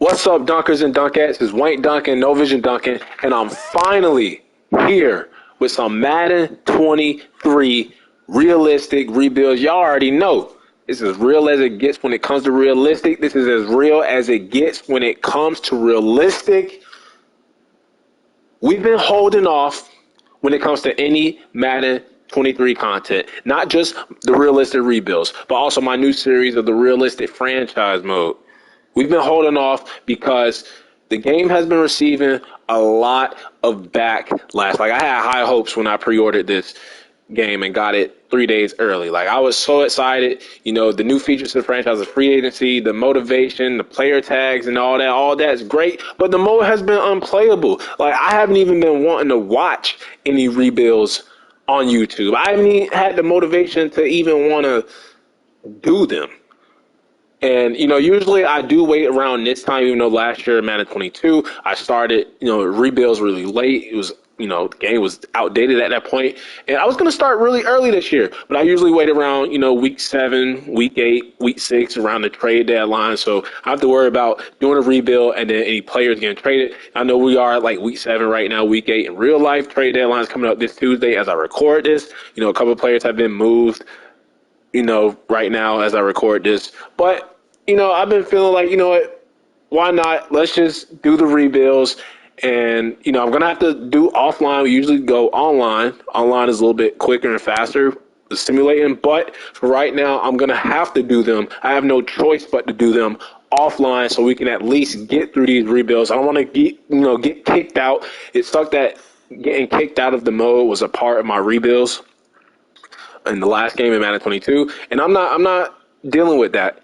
What's up, dunkers and dunkettes? It's Wayne Duncan, No Vision Duncan, and I'm finally here with some Madden 23 realistic rebuilds. Y'all already know this is as real as it gets when it comes to realistic. This is as real as it gets when it comes to realistic. We've been holding off when it comes to any Madden 23 content, not just the realistic rebuilds, but also my new series of the realistic franchise mode. We've been holding off because the game has been receiving a lot of backlash. Like, I had high hopes when I pre-ordered this game and got it 3 days early. Like, I was so excited. You know, the new features to the franchise, the free agency, the motivation, the player tags, and all that's great. But the mode has been unplayable. Like, I haven't even been wanting to watch any rebuilds on YouTube. I haven't even had the motivation to even want to do them. And, you know, usually I do wait around this time, even though last year, Madden 22, I started, rebuilds really late. It was, the game was outdated at that point. And I was going to start really early this year, but I usually wait around, week 7, week 8, week 6, around the trade deadline. So I have to worry about doing a rebuild and then any players getting traded. I know we are at like week 7 right now, week 8 in real life. Trade deadline is coming up this Tuesday as I record this. A couple of players have been moved, right now as I record this. But I've been feeling like, what, why not? Let's just do the rebuilds. And, I'm going to have to do offline. We usually go online. Online is a little bit quicker and faster, simulating. But for right now, I'm going to have to do them. I have no choice but to do them offline so we can at least get through these rebuilds. I don't want to get kicked out. It sucked that getting kicked out of the mode was a part of my rebuilds in the last game in Madden 22. And I'm not dealing with that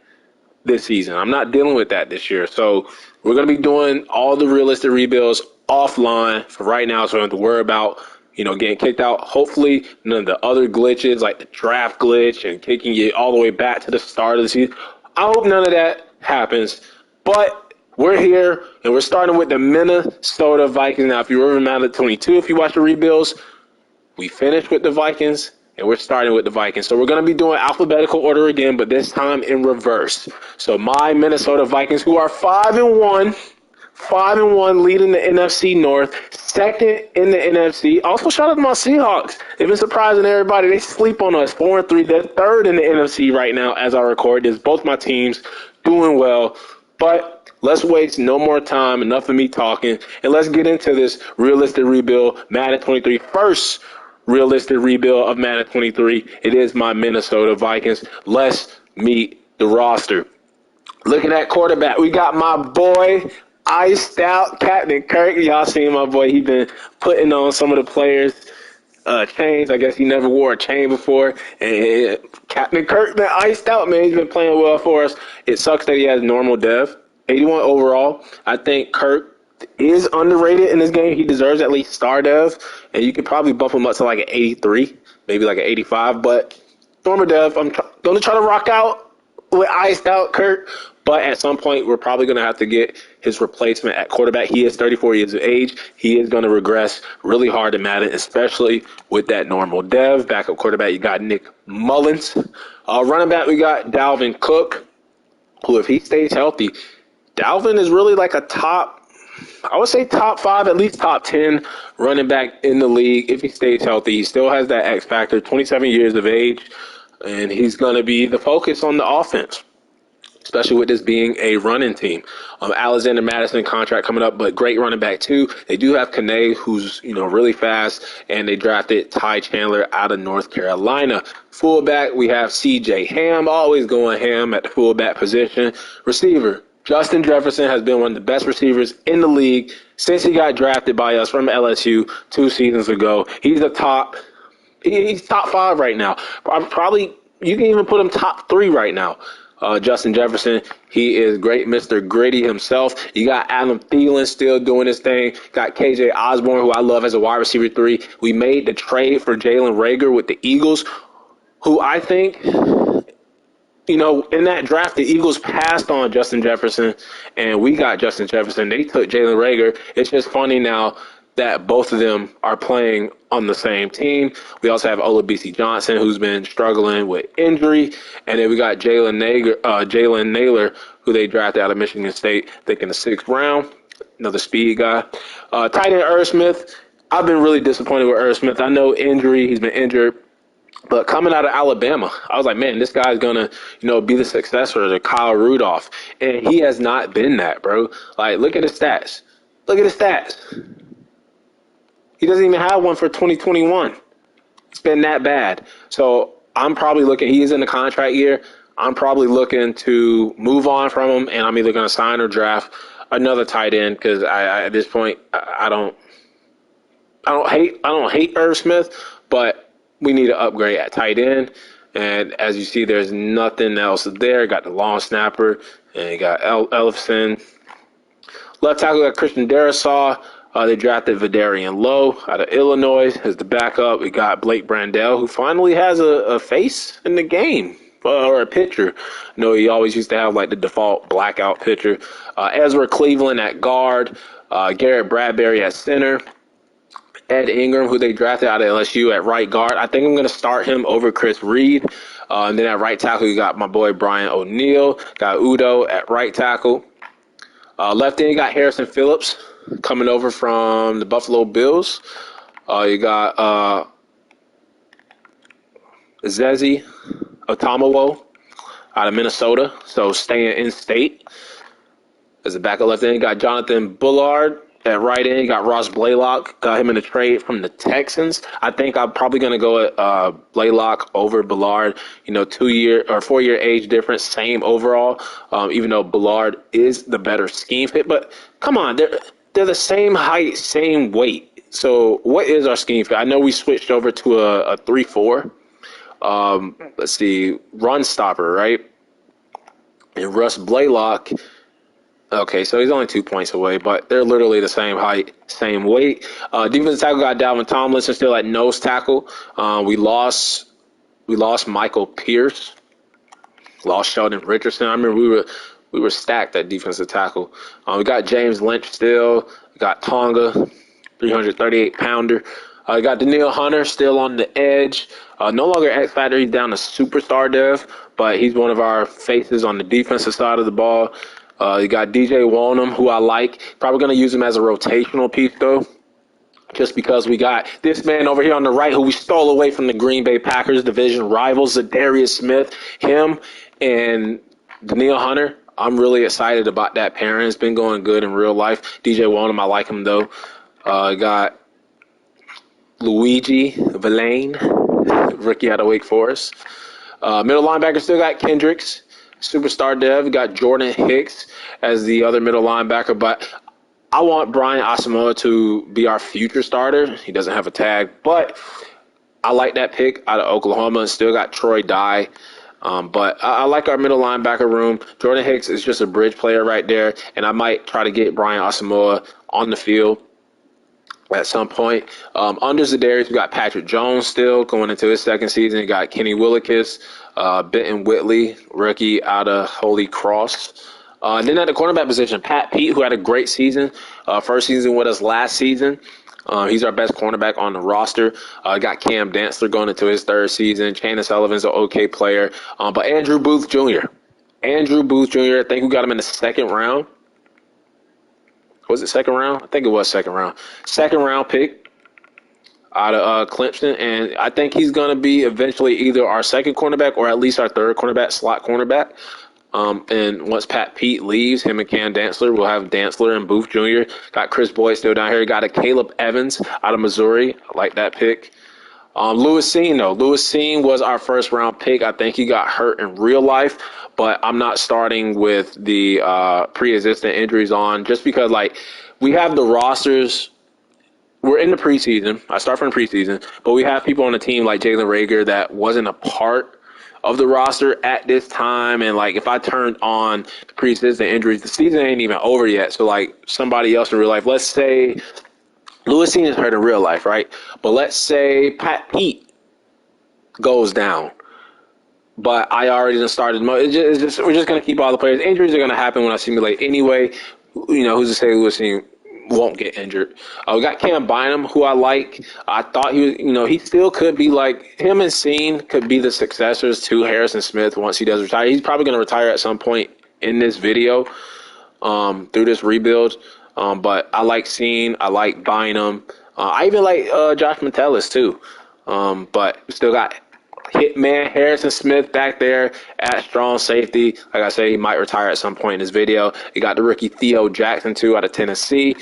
this season. I'm not dealing with that this year. So we're going to be doing all the realistic rebuilds offline for right now. So we don't have to worry about, getting kicked out. Hopefully none of the other glitches like the draft glitch and kicking you all the way back to the start of the season. I hope none of that happens. But we're here and we're starting with the Minnesota Vikings. Now, if you remember Madden 22, if you watch the rebuilds, we finished with the Vikings. And we're starting with the Vikings. So we're going to be doing alphabetical order again, but this time in reverse. So my Minnesota Vikings, who are 5-1, leading the NFC North, second in the NFC. Also, shout out to my Seahawks. They've been surprising everybody. They sleep on us, 4-3. They're third in the NFC right now as I record this. Both my teams doing well. But let's waste no more time. Enough of me talking. And let's get into this realistic rebuild, Madden 23 first. Realistic rebuild of Madden 23. It is my Minnesota Vikings. Let's meet the roster. Looking at quarterback, we got my boy, iced out Captain Kirk. Y'all seen my boy. He been putting on some of the players' chains. I guess he never wore a chain before. And Captain Kirk been iced out, man. He's been playing well for us. It sucks that he has normal dev. 81 overall. I think Kirk is underrated in this game. He deserves at least star dev, and you could probably bump him up to like an 83, maybe like an 85. But normal dev, I'm going to try to rock out with iced out Kurt. But at some point, we're probably going to have to get his replacement at quarterback. He is 34 years of age. He is going to regress really hard in Madden, especially with that normal dev. Backup quarterback, you got Nick Mullins. Running back, we got Dalvin Cook, who, if he stays healthy, Dalvin is really like a top 5, at least top 10 running back in the league if he stays healthy. He still has that X factor, 27 years of age, and he's going to be the focus on the offense, especially with this being a running team. Alexander Madison contract coming up, but great running back too. They do have Kane, who's really fast, and they drafted Ty Chandler out of North Carolina. Fullback, we have C.J. Ham, always going ham at the fullback position. Receiver, Justin Jefferson has been one of the best receivers in the league since he got drafted by us from LSU 2 seasons ago. He's top 5 right now. Probably, you can even put him top 3 right now. Justin Jefferson, he is great, Mr. Gritty himself. You got Adam Thielen still doing his thing. Got KJ Osborne, who I love as a wide receiver 3. We made the trade for Jalen Reagor with the Eagles, who I think, in that draft, the Eagles passed on Justin Jefferson, and we got Justin Jefferson. They took Jalen Reagor. It's just funny now that both of them are playing on the same team. We also have Olabisi Johnson, who's been struggling with injury, and then we got Jalen Naylor, who they drafted out of Michigan State, I think in the 6th round. Another speed guy. Tight end Irv Smith. I've been really disappointed with Irv Smith. I know injury, he's been injured. But coming out of Alabama, I was like, man, this guy's gonna, be the successor to Kyle Rudolph, and he has not been that, bro. Like, look at his stats. Look at his stats. He doesn't even have one for 2021. It's been that bad. So I'm probably looking. He is in the contract year. I'm probably looking to move on from him, and I'm either going to sign or draft another tight end because I at this point I don't hate Irv Smith, but we need to upgrade at tight end. And as you see, there's nothing else there. Got the long snapper, and you got Ellefson. Left tackle got Christian Darrisaw. They drafted Vidarian Lowe out of Illinois as the backup. We got Blake Brandell, who finally has a face in the game, or a pitcher. He always used to have like the default blackout pitcher. Ezra Cleveland at guard. Garrett Bradbury at center. Ed Ingram, who they drafted out of LSU at right guard. I think I'm going to start him over Chris Reed. And then at right tackle, you got my boy Brian O'Neill. Got Udo at right tackle. Left end, you got Harrison Phillips coming over from the Buffalo Bills. You got Zezi Otomawo out of Minnesota, so staying in state. As a backup left end, you got Jonathan Bullard. At right end, you got Ross Blaylock. Got him in a trade from the Texans. I think I'm probably going to go at Blaylock over Bullard. 2-year or 4-year age difference, same overall. Even though Bullard is the better scheme fit, but come on, they're the same height, same weight. So what is our scheme fit? I know we switched over to a 3-4. Let's see, run stopper, right? And Russ Blaylock. Okay, so he's only 2 points away, but they're literally the same height, same weight. Defensive tackle got Dalvin Tomlinson still at nose tackle. We lost Michael Pierce, lost Sheldon Richardson. I remember we were stacked at defensive tackle. We got James Lynch still. We got Tonga, 338-pounder. We got Daniil Hunter still on the edge. No longer X Factor. He's down to superstar dev, but he's one of our faces on the defensive side of the ball. You got DJ Wonnum, who I like. Probably going to use him as a rotational piece, though, just because we got this man over here on the right who we stole away from the Green Bay Packers division rivals, Zadarius Smith. Him and Daniil Hunter, I'm really excited about that pairing. It's been going good in real life. DJ Wonnum, I like him, though. Got Luigi Villain, rookie out of Wake Forest. Middle linebacker still got Kendricks. Superstar dev. We got Jordan Hicks as the other middle linebacker, but I want Brian Asamoah to be our future starter. He doesn't have a tag, but I like that pick out of Oklahoma, and still got Troy Dye. But I like our middle linebacker room. Jordan Hicks is just a bridge player right there, and I might try to get Brian Asamoah on the field at some point. Under Zadarius, we got Patrick Jones still going into his second season. We got Kenny Willekes, Benton Whitley, rookie out of Holy Cross. And then at the cornerback position, Pat Pete, who had a great season, first season with us last season. He's our best cornerback on the roster. Got Cam Dantzler going into his third season. Chandon Sullivan's an okay player. But Andrew Booth Jr. I think we got him in the second round. Was it second round? I think it was second round. Second round pick out of Clemson, and I think he's going to be eventually either our second cornerback or at least our third cornerback, slot cornerback. And once Pat Pete leaves, him and Cam Dantzler, we'll have Dantzler and Booth Jr. Got Chris Boyd still down here. Got a Caleb Evans out of Missouri. I like that pick. Lewis Seen, though. Lewis Seen was our first round pick. I think he got hurt in real life, but I'm not starting with the pre-existing injuries on just because, we have the rosters. We're in the preseason. I start from the preseason, but we have people on the team like Jalen Reagor that wasn't a part of the roster at this time. And, if I turned on the pre-existing injuries, the season ain't even over yet. So, somebody else in real life, let's say Lewis Seen is hurt in real life, right? But let's say Pat Pete goes down. But I already done started. We're just going to keep all the players. Injuries are going to happen when I simulate anyway. Who's to say Lewis Seen won't get injured? We got Cam Bynum, who I like. I thought he was, he still could be him and Seen could be the successors to Harrison Smith once he does retire. He's probably going to retire at some point in this video through this rebuild. But I like buying them. I even like Josh Metellus too. But we still got Hitman Harrison Smith back there at strong safety. Like I say, he might retire at some point in this video. You got the rookie Theo Jackson too out of Tennessee.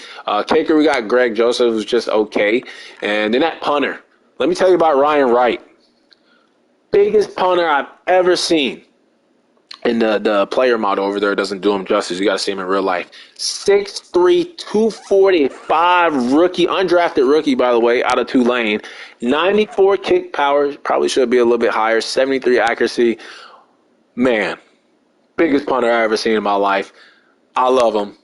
Kicker, we got Greg Joseph, who's just okay. And then that punter. Let me tell you about Ryan Wright. Biggest punter I've ever seen. And the player model over there doesn't do him justice. You got to see him in real life. 6'3", 245 rookie, undrafted rookie, by the way, out of Tulane. 94 kick power, probably should be a little bit higher. 73 accuracy. Man, biggest punter I ever seen in my life. I love him.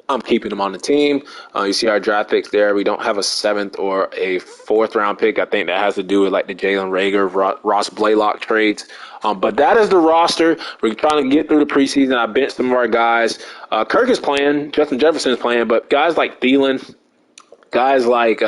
I'm keeping him on the team. You see our draft picks there. We don't have a 7th or a 4th round pick. I think that has to do with like the Jalen Reagor, Ross Blaylock trades. But that is the roster. We're trying to get through the preseason. I benched some of our guys. Kirk is playing. Justin Jefferson is playing. But guys like Thielen, guys like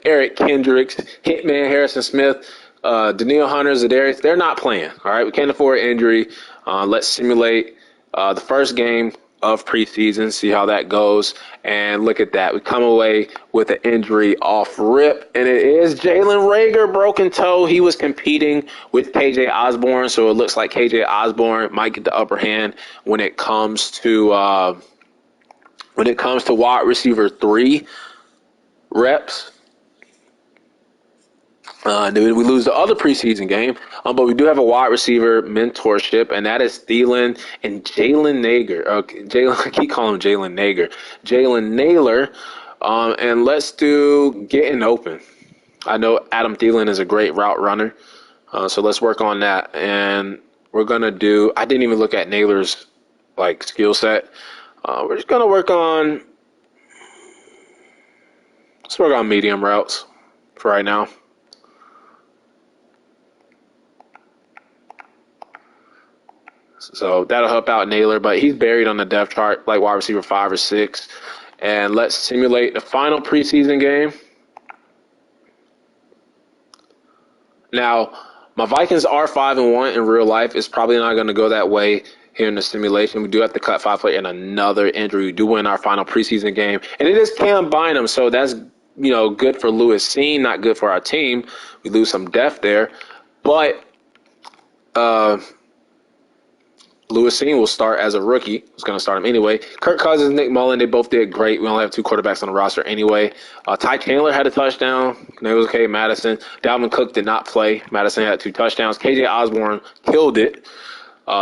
Eric Kendricks, Hitman Harrison Smith, Daniil Hunter, Zadarius, they're not playing. All right, we can't afford injury. Let's simulate the first game of preseason, see how that goes, and look at that. We come away with an injury off rip, and it is Jalen Reagor, broken toe. He was competing with KJ Osborne, so it looks like KJ Osborne might get the upper hand when it comes to wide receiver 3 reps. Then we lose the other preseason game, but we do have a wide receiver mentorship, and that is Thielen and Jalen Nager. I keep calling him Jalen Nager. Jalen Naylor, and let's do getting open. I know Adam Thielen is a great route runner, so let's work on that. And we're gonna do. I didn't even look at Naylor's skill set. We're just gonna work on. Let's work on medium routes for right now. So that'll help out Naylor, but he's buried on the depth chart like wide receiver 5 or 6. And let's simulate the final preseason game. Now, my Vikings are 5-1 in real life. It's probably not going to go that way here in the simulation. We do have to cut 5 play and another injury. We do win our final preseason game. And it is Cam Bynum, so that's good for Lewis Seen, not good for our team. We lose some depth there. But Lewis Seen will start as a rookie. He's going to start him anyway. Kirk Cousins, Nick Mullen, they both did great. We only have 2 quarterbacks on the roster anyway. Ty Chandler had a touchdown. It was okay. Madison. Dalvin Cook did not play. Madison had 2 touchdowns. KJ Osborne killed it.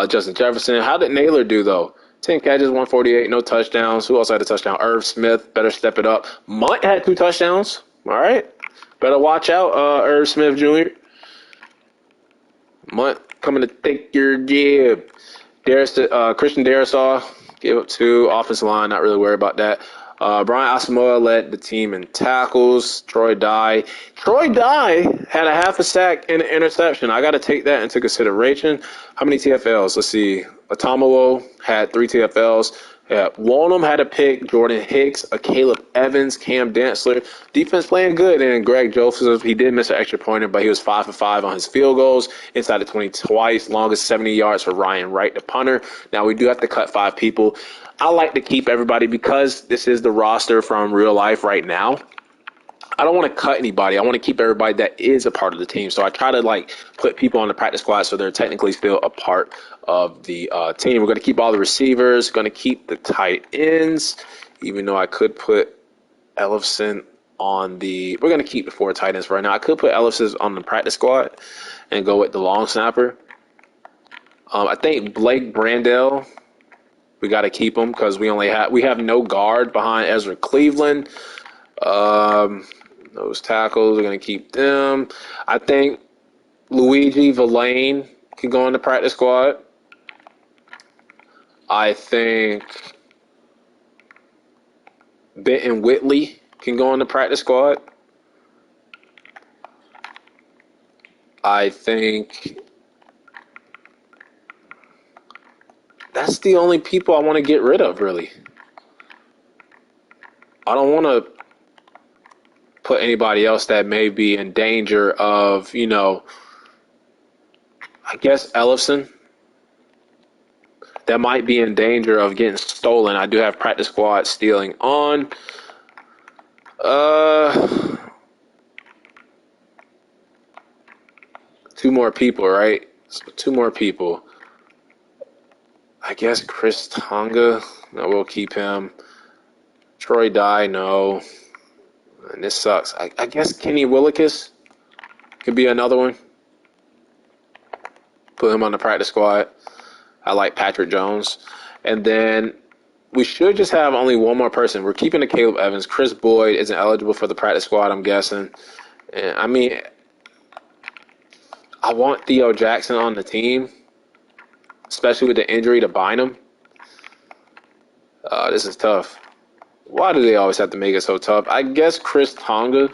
Justin Jefferson. How did Naylor do, though? 10 catches, 148, no touchdowns. Who else had a touchdown? Irv Smith. Better step it up. Munt had 2 touchdowns. All right. Better watch out, Irv Smith Jr. Munt coming to take your jib. Christian Darrisaw gave up 2. Offensive line, not really worried about that. Brian Asamoah led the team in tackles. Troy Dye had a half a sack and an interception. I got to take that into consideration. How many TFLs? Let's see. Atomawo had 3 TFLs. Walnum had a pick. Jordan Hicks, Caleb Evans, Cam Dantzler. Defense playing good. And Greg Joseph, he did miss an extra pointer, but he was 5 for 5 on his field goals. Inside the 20 twice. Longest 70 yards for Ryan Wright, the punter. Now, we do have to cut 5 people. I like to keep everybody because this is the roster from real life right now. I don't want to cut anybody. I want to keep everybody that is a part of the team. So I try to put people on the practice squad so they're technically still a part of the team. We're going to keep all the receivers, going to keep the tight ends, even though I could put Ellison on the – we're going to keep the 4 tight ends for right now. I could put Ellison on the practice squad and go with the long snapper. I think Blake Brandell, we got to keep him because we have no guard behind Ezra Cleveland. Those tackles, we're going to keep them. I think Luigi Villain can go on the practice squad. I think Benton Whitley can go on the practice squad. I think that's the only people I want to get rid of, really. I don't want to put anybody else that may be in danger of, I guess Ellison. that might be in danger of getting stolen. I do have practice squad stealing on. Two more people, right? So two more people. I guess Chris Tonga. No, we'll keep him. Troy Dye, no. And this sucks. I guess Kenny Willikis could be another one. Put him on the practice squad. I like Patrick Jones. And then we should just have only one more person. We're keeping the Caleb Evans. Chris Boyd isn't eligible for the practice squad, I'm guessing. And I mean, I want Theo Jackson on the team, especially with the injury to Bynum. This is tough. Why do they always have to make it so tough? I guess Chris Tonga,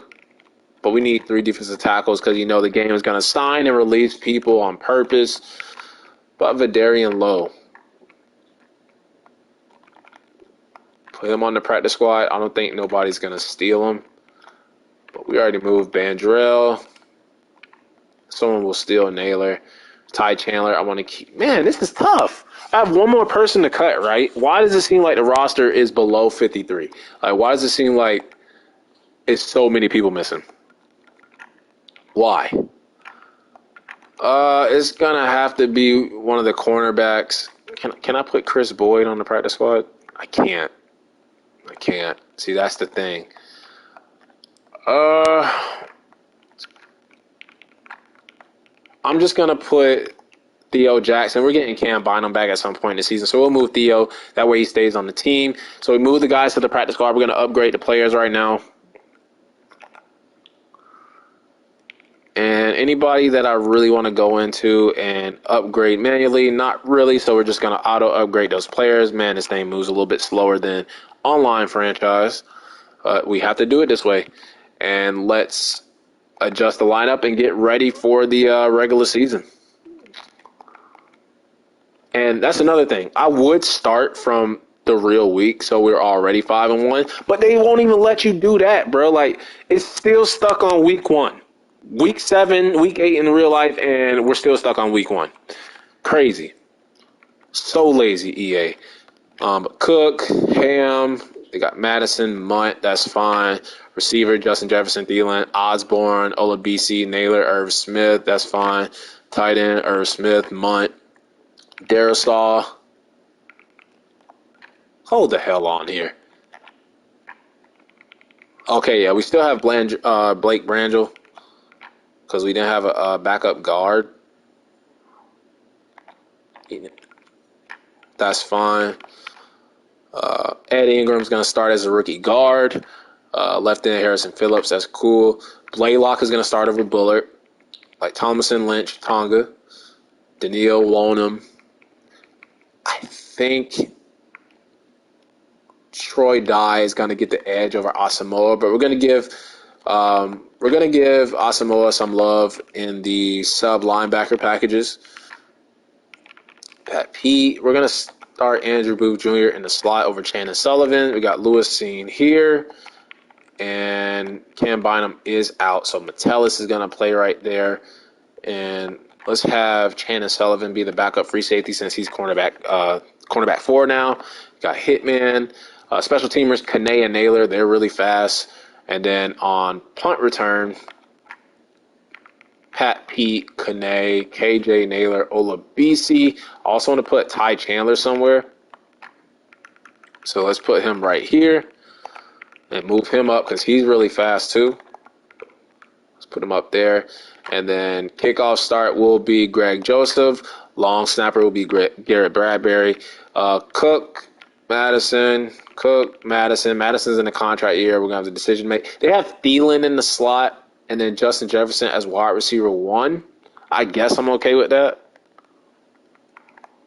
but we need 3 defensive tackles because the game is going to sign and release people on purpose. But Vidarian Lowe. Put him on the practice squad. I don't think nobody's going to steal him. But we already moved Bandrell. Someone will steal Naylor. Ty Chandler, I want to keep. Man, this is tough. I have one more person to cut, right? Why does it seem like the roster is below 53? Like, why does it seem like it's so many people missing? Why? It's gonna have to be one of the cornerbacks. Can I put Chris Boyd on the practice squad? I can't. See, that's the thing. I'm just gonna put Theo Jackson. We're getting Cam Bynum back at some point in the season, so we'll move Theo. That way he stays on the team. So we move the guys to the practice squad. We're gonna upgrade the players right now. And anybody that I really want to go into and upgrade manually, not really. So we're just going to auto upgrade those players. Man, this thing moves a little bit slower than online franchise. We have to do it this way. And let's adjust the lineup and get ready for the regular season. And that's another thing. I would start from the real week, so we're already 5-1. But they won't even let you do that, bro. Like, it's still stuck on week 1. Week 7, week 8 in real life, and we're still stuck on week 1. Crazy. So lazy, EA. Cook, Ham, they got Madison, Munt, that's fine. Receiver, Justin Jefferson, Thielen, Osborne, Olabisi, Naylor, Irv Smith, that's fine. Tight end, Irv Smith, Munt, Darisaw. Hold the hell on here. Okay, yeah, we still have Blake Brangel. Because we didn't have a backup guard. That's fine. Ed Ingram's going to start as a rookie guard. Left end Harrison Phillips, that's cool. Blaylock is going to start over Bullard. Like Thomason, Lynch, Tonga. Daniil Wonham. I think Troy Dye is going to get the edge over Asamoah, but we're going to give Asamoah some love in the sub linebacker packages. Pat Pete. We're going to start Andrew Booth Jr. in the slot over Chandon Sullivan. We got Lewis Seen here. And Cam Bynum is out. So Metellus is going to play right there. And let's have Chandon Sullivan be the backup free safety since he's cornerback 4 now. We got Hitman. Special teamers, Kane and Naylor. They're really fast. And then on punt return, Pat Pete, Kane, KJ Naylor, Olabisi. I also want to put Ty Chandler somewhere. So let's put him right here and move him up because he's really fast too. Let's put him up there. And then kickoff start will be Greg Joseph. Long snapper will be Garrett Bradbury. Madison's in the contract year. We're going to have the decision to make. They have Thielen in the slot and then Justin Jefferson as wide receiver 1. I guess I'm okay with that.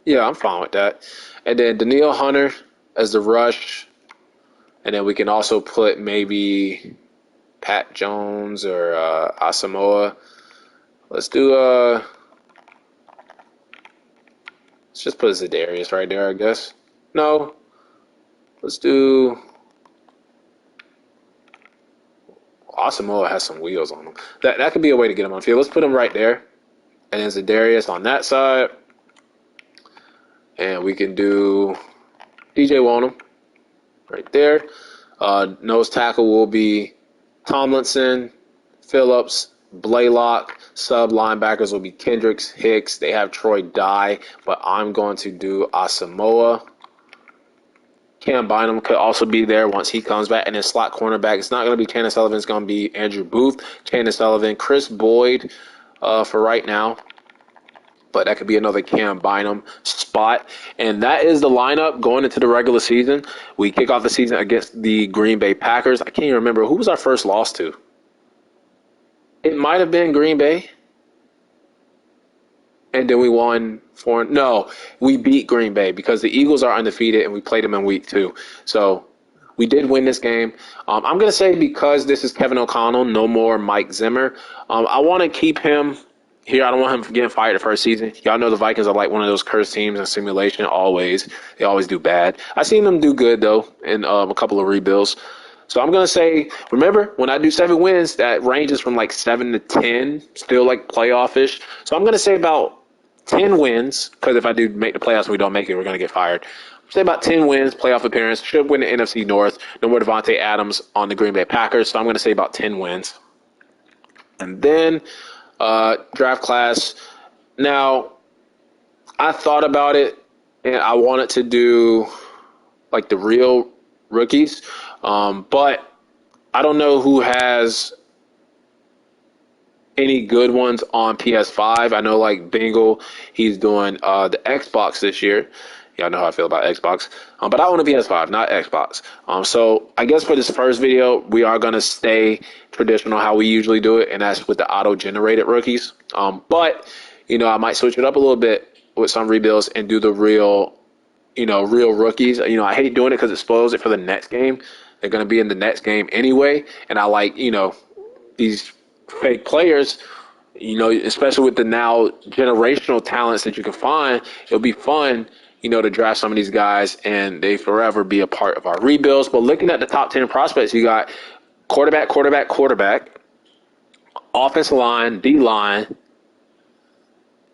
Yeah, I'm fine with that. And then Daniil Hunter as the rush. And then we can also put maybe Pat Jones or Asamoah. Let's just put Za'Darius right there, I guess. No. Let's do Asamoah has some wheels on him. That could be a way to get him on field. Let's put him right there. And then Za'Darius on that side. And we can do DJ Wonnum right there. Nose tackle will be Tomlinson, Phillips, Blaylock. Sub linebackers will be Kendricks, Hicks. They have Troy Dye, but I'm going to do Asamoah. Cam Bynum could also be there once he comes back. And then slot cornerback, it's not going to be Chandon Sullivan. It's going to be Andrew Booth, Chandon Sullivan, Chris Boyd for right now. But that could be another Cam Bynum spot. And that is the lineup going into the regular season. We kick off the season against the Green Bay Packers. I can't even remember. Who was our first loss to? It might have been Green Bay. And then we won four. No, we beat Green Bay because the Eagles are undefeated and we played them in week 2. So we did win this game. I'm going to say because this is Kevin O'Connell, no more Mike Zimmer. I want to keep him here. I don't want him getting fired the first season. Y'all know the Vikings are like one of those cursed teams in simulation always. They always do bad. I've seen them do good, though, in a couple of rebuilds. So I'm going to say, remember, when I do 7 wins, that ranges from like 7 to 10, still like playoff-ish. So I'm going to say about 10 wins, because if I do make the playoffs and we don't make it, we're going to get fired. Say about 10 wins, playoff appearance, should win the NFC North. No more Devontae Adams on the Green Bay Packers, so I'm going to say about 10 wins. And then draft class. Now, I thought about it, and I wanted to do like the real rookies, but I don't know who has any good ones on PS5. I know like Bingle, he's doing the Xbox this year. Y'all know how I feel about Xbox. But I own a PS5, not Xbox. So I guess for this first video, we are going to stay traditional how we usually do it, and that's with the auto-generated rookies. But, I might switch it up a little bit with some rebuilds and do the real rookies. I hate doing it because it spoils it for the next game. They're going to be in the next game anyway. And I like, these fake players, especially with the now generational talents that you can find, it'll be fun, to draft some of these guys and they forever be a part of our rebuilds. But looking at the top 10 prospects, you got quarterback, offensive line, D-line.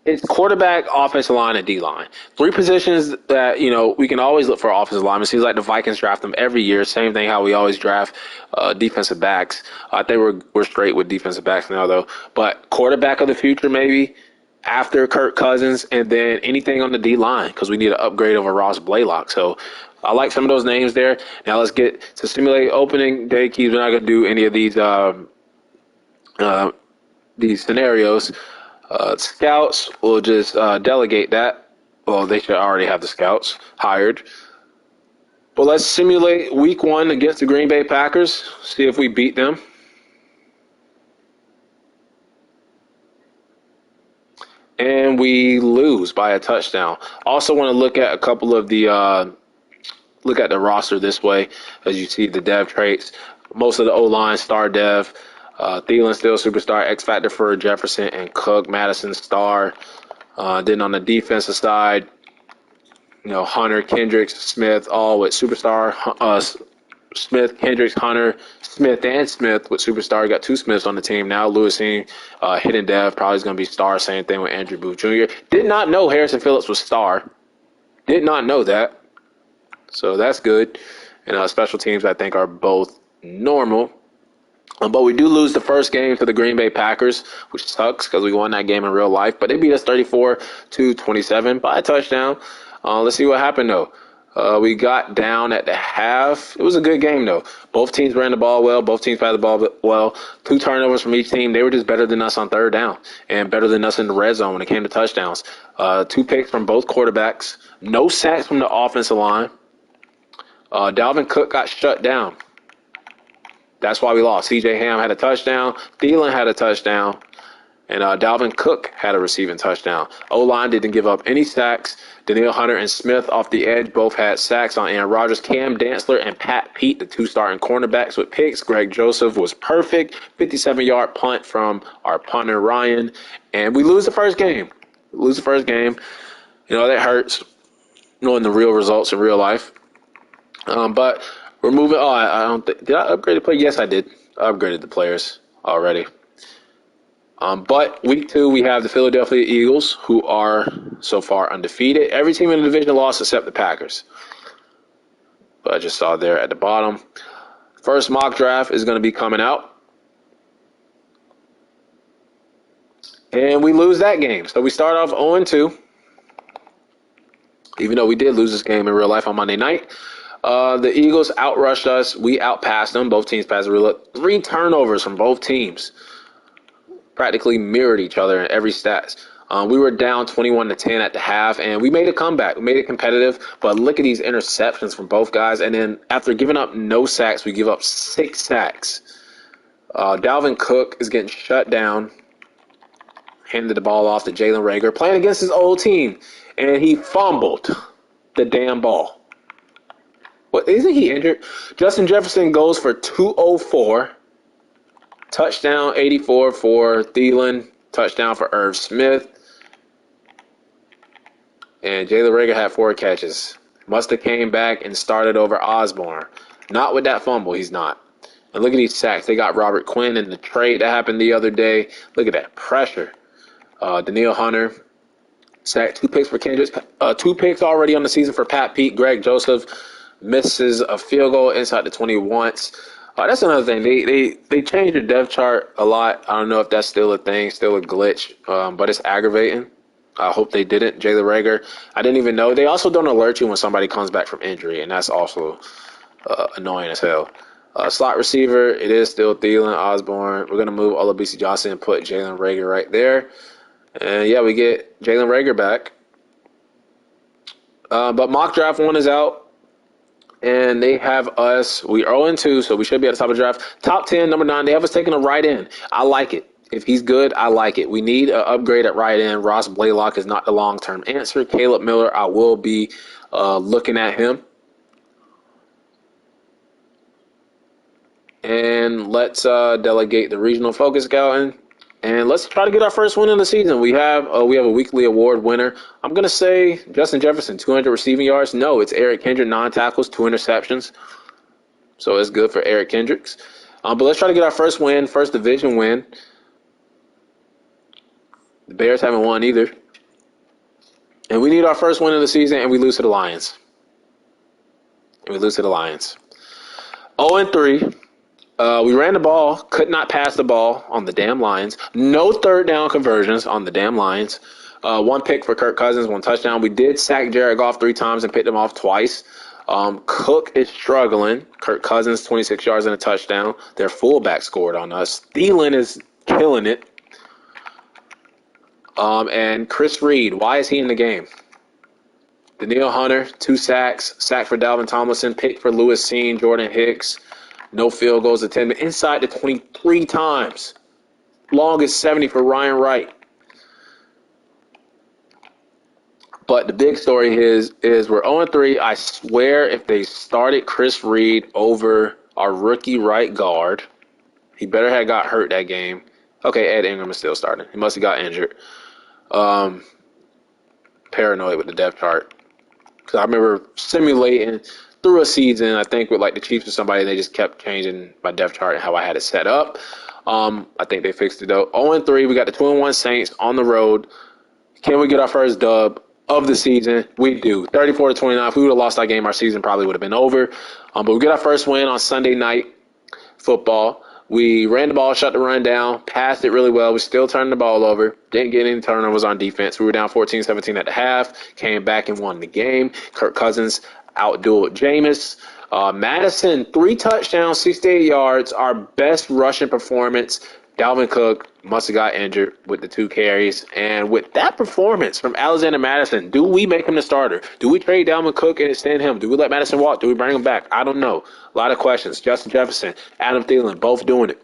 It's quarterback, offensive line, and D-line. 3 positions that, we can always look for offensive linemen. It seems like the Vikings draft them every year. Same thing how we always draft defensive backs. I think we're straight with defensive backs now, though. But quarterback of the future, maybe, after Kirk Cousins, and then anything on the D-line, because we need an upgrade over Ross Blaylock. So I like some of those names there. Now let's get to simulate opening day keys. We're not going to do any of these scenarios. Scouts, will just delegate that. Well, they should already have the scouts hired. But let's simulate week 1 against the Green Bay Packers. See if we beat them. And we lose by a touchdown. Also want to look at a couple of the look at the roster this way. As you see the dev traits. Most of the O-line star dev. Thielen still superstar, X factor for Jefferson and Cook, Madison star. Then on the defensive side, Hunter, Kendricks, Smith, all with superstar. Smith, Kendricks, Hunter, Smith, and Smith with superstar. You got 2 Smiths on the team now. Lewisine, hidden dev, probably is going to be star. Same thing with Andrew Booth Jr. Did not know Harrison Phillips was star. Did not know that. So that's good. And special teams, I think, are both normal. But we do lose the first game to the Green Bay Packers, which sucks because we won that game in real life. But they beat us 34-27 by a touchdown. Let's see what happened, though. We got down at the half. It was a good game, though. Both teams ran the ball well. Both teams passed the ball well. 2 turnovers from each team. They were just better than us on third down and better than us in the red zone when it came to touchdowns. 2 picks from both quarterbacks. No sacks from the offensive line. Dalvin Cook got shut down. That's why we lost. C.J. Ham had a touchdown. Thielen had a touchdown. And Dalvin Cook had a receiving touchdown. O-line didn't give up any sacks. Daniil Hunter and Smith off the edge both had sacks on Aaron Rodgers. Cam Dantzler and Pat Pete, the 2 starting cornerbacks with picks. Greg Joseph was perfect. 57-yard punt from our punter, Ryan. And we lose the first game. That hurts, knowing the real results in real life. But we're moving. Oh, I don't think. Did I upgrade the player? Yes, I did. I upgraded the players already. But week 2, we have the Philadelphia Eagles, who are so far undefeated. Every team in the division lost except the Packers. But I just saw there at the bottom. First mock draft is going to be coming out. And we lose that game. So we start off 0-2. Even though we did lose this game in real life on Monday night. The Eagles outrushed us. We outpassed them. Both teams passed. 3 turnovers from both teams. Practically mirrored each other in every stats. We were down 21-10 at the half, and we made a comeback. We made it competitive, but look at these interceptions from both guys. And then after giving up no sacks, we give up 6 sacks. Dalvin Cook is getting shut down. Handed the ball off to Jalen Reagor, playing against his old team, and he fumbled the damn ball. What, isn't he injured? Justin Jefferson goes for 204. Touchdown 84 for Thielen. Touchdown for Irv Smith. And Jalen Reagor had 4 catches. Must have came back and started over Osborne. Not with that fumble, he's not. And look at these sacks. They got Robert Quinn in the trade that happened the other day. Look at that pressure. Daniil Hunter sacked 2 picks for Kendricks. 2 picks already on the season for Pat Pete. Greg Joseph misses a field goal inside the 20 once. That's another thing. They changed the depth chart a lot. I don't know if that's still a thing, still a glitch, but it's aggravating. I hope they didn't. Jalen Reagor, I didn't even know. They also don't alert you when somebody comes back from injury, and that's also annoying as hell. Slot receiver, it is still Thielen, Osborne. We're going to move Olabisi Johnson and put Jalen Reagor right there. And, yeah, we get Jalen Reagor back. But mock draft 1 is out. And they have us, we 0-2, so we should be at the top of the draft. Top 10, number 9, they have us taking a right end. I like it. If he's good, I like it. We need an upgrade at right end. Ross Blaylock is not the long-term answer. Caleb Miller, I will be looking at him. And let's delegate the regional focus scouting. And let's try to get our first win of the season. We have a weekly award winner. I'm going to say Justin Jefferson, 200 receiving yards. No, it's Eric Kendrick, 9 tackles, 2 interceptions. So it's good for Eric Kendricks. But let's try to get our first win, first division win. The Bears haven't won either. And we need our first win of the season, and we lose to the Lions. 0-3. We ran the ball, could not pass the ball on the damn Lions. No third down conversions on the damn Lions. 1 pick for Kirk Cousins, 1 touchdown. We did sack Jared Goff 3 times and picked him off twice. Cook is struggling. Kirk Cousins, 26 yards and a touchdown. Their fullback scored on us. Thielen is killing it. And Chris Reed, why is he in the game? Daniil Hunter, 2 sacks. Sack for Dalvin Tomlinson. Pick for Lewis Seen, Jordan Hicks. No field goals attempted. Inside the 23 times. Longest 70 for Ryan Wright. But the big story is we're 0-3. I swear if they started Chris Reed over our rookie right guard, he better have got hurt that game. Okay, Ed Ingram is still starting. He must have got injured. Paranoid with the depth chart. Because I remember simulating through a season, I think with like the Chiefs or somebody, they just kept changing my depth chart and how I had it set up. I think they fixed it though. 0-3, we got the 2-1 Saints on the road. Can we get our first dub of the season? We do. 34-29. If we would have lost that game, our season probably would have been over. But we get our first win on Sunday night football. We ran the ball, shut the run down, passed it really well. We still turned the ball over. Didn't get any turnovers on defense. We were down 14-17 at the half. Came back and won the game. Kirk Cousins outdueled Jameis. Madison, 3 touchdowns, 68 yards. Our best rushing performance. Dalvin Cook must have got injured with the 2 carries. And with that performance from Alexander Madison, do we make him the starter? Do we trade Dalvin Cook and extend him? Do we let Madison walk? Do we bring him back? I don't know. A lot of questions. Justin Jefferson, Adam Thielen, both doing it.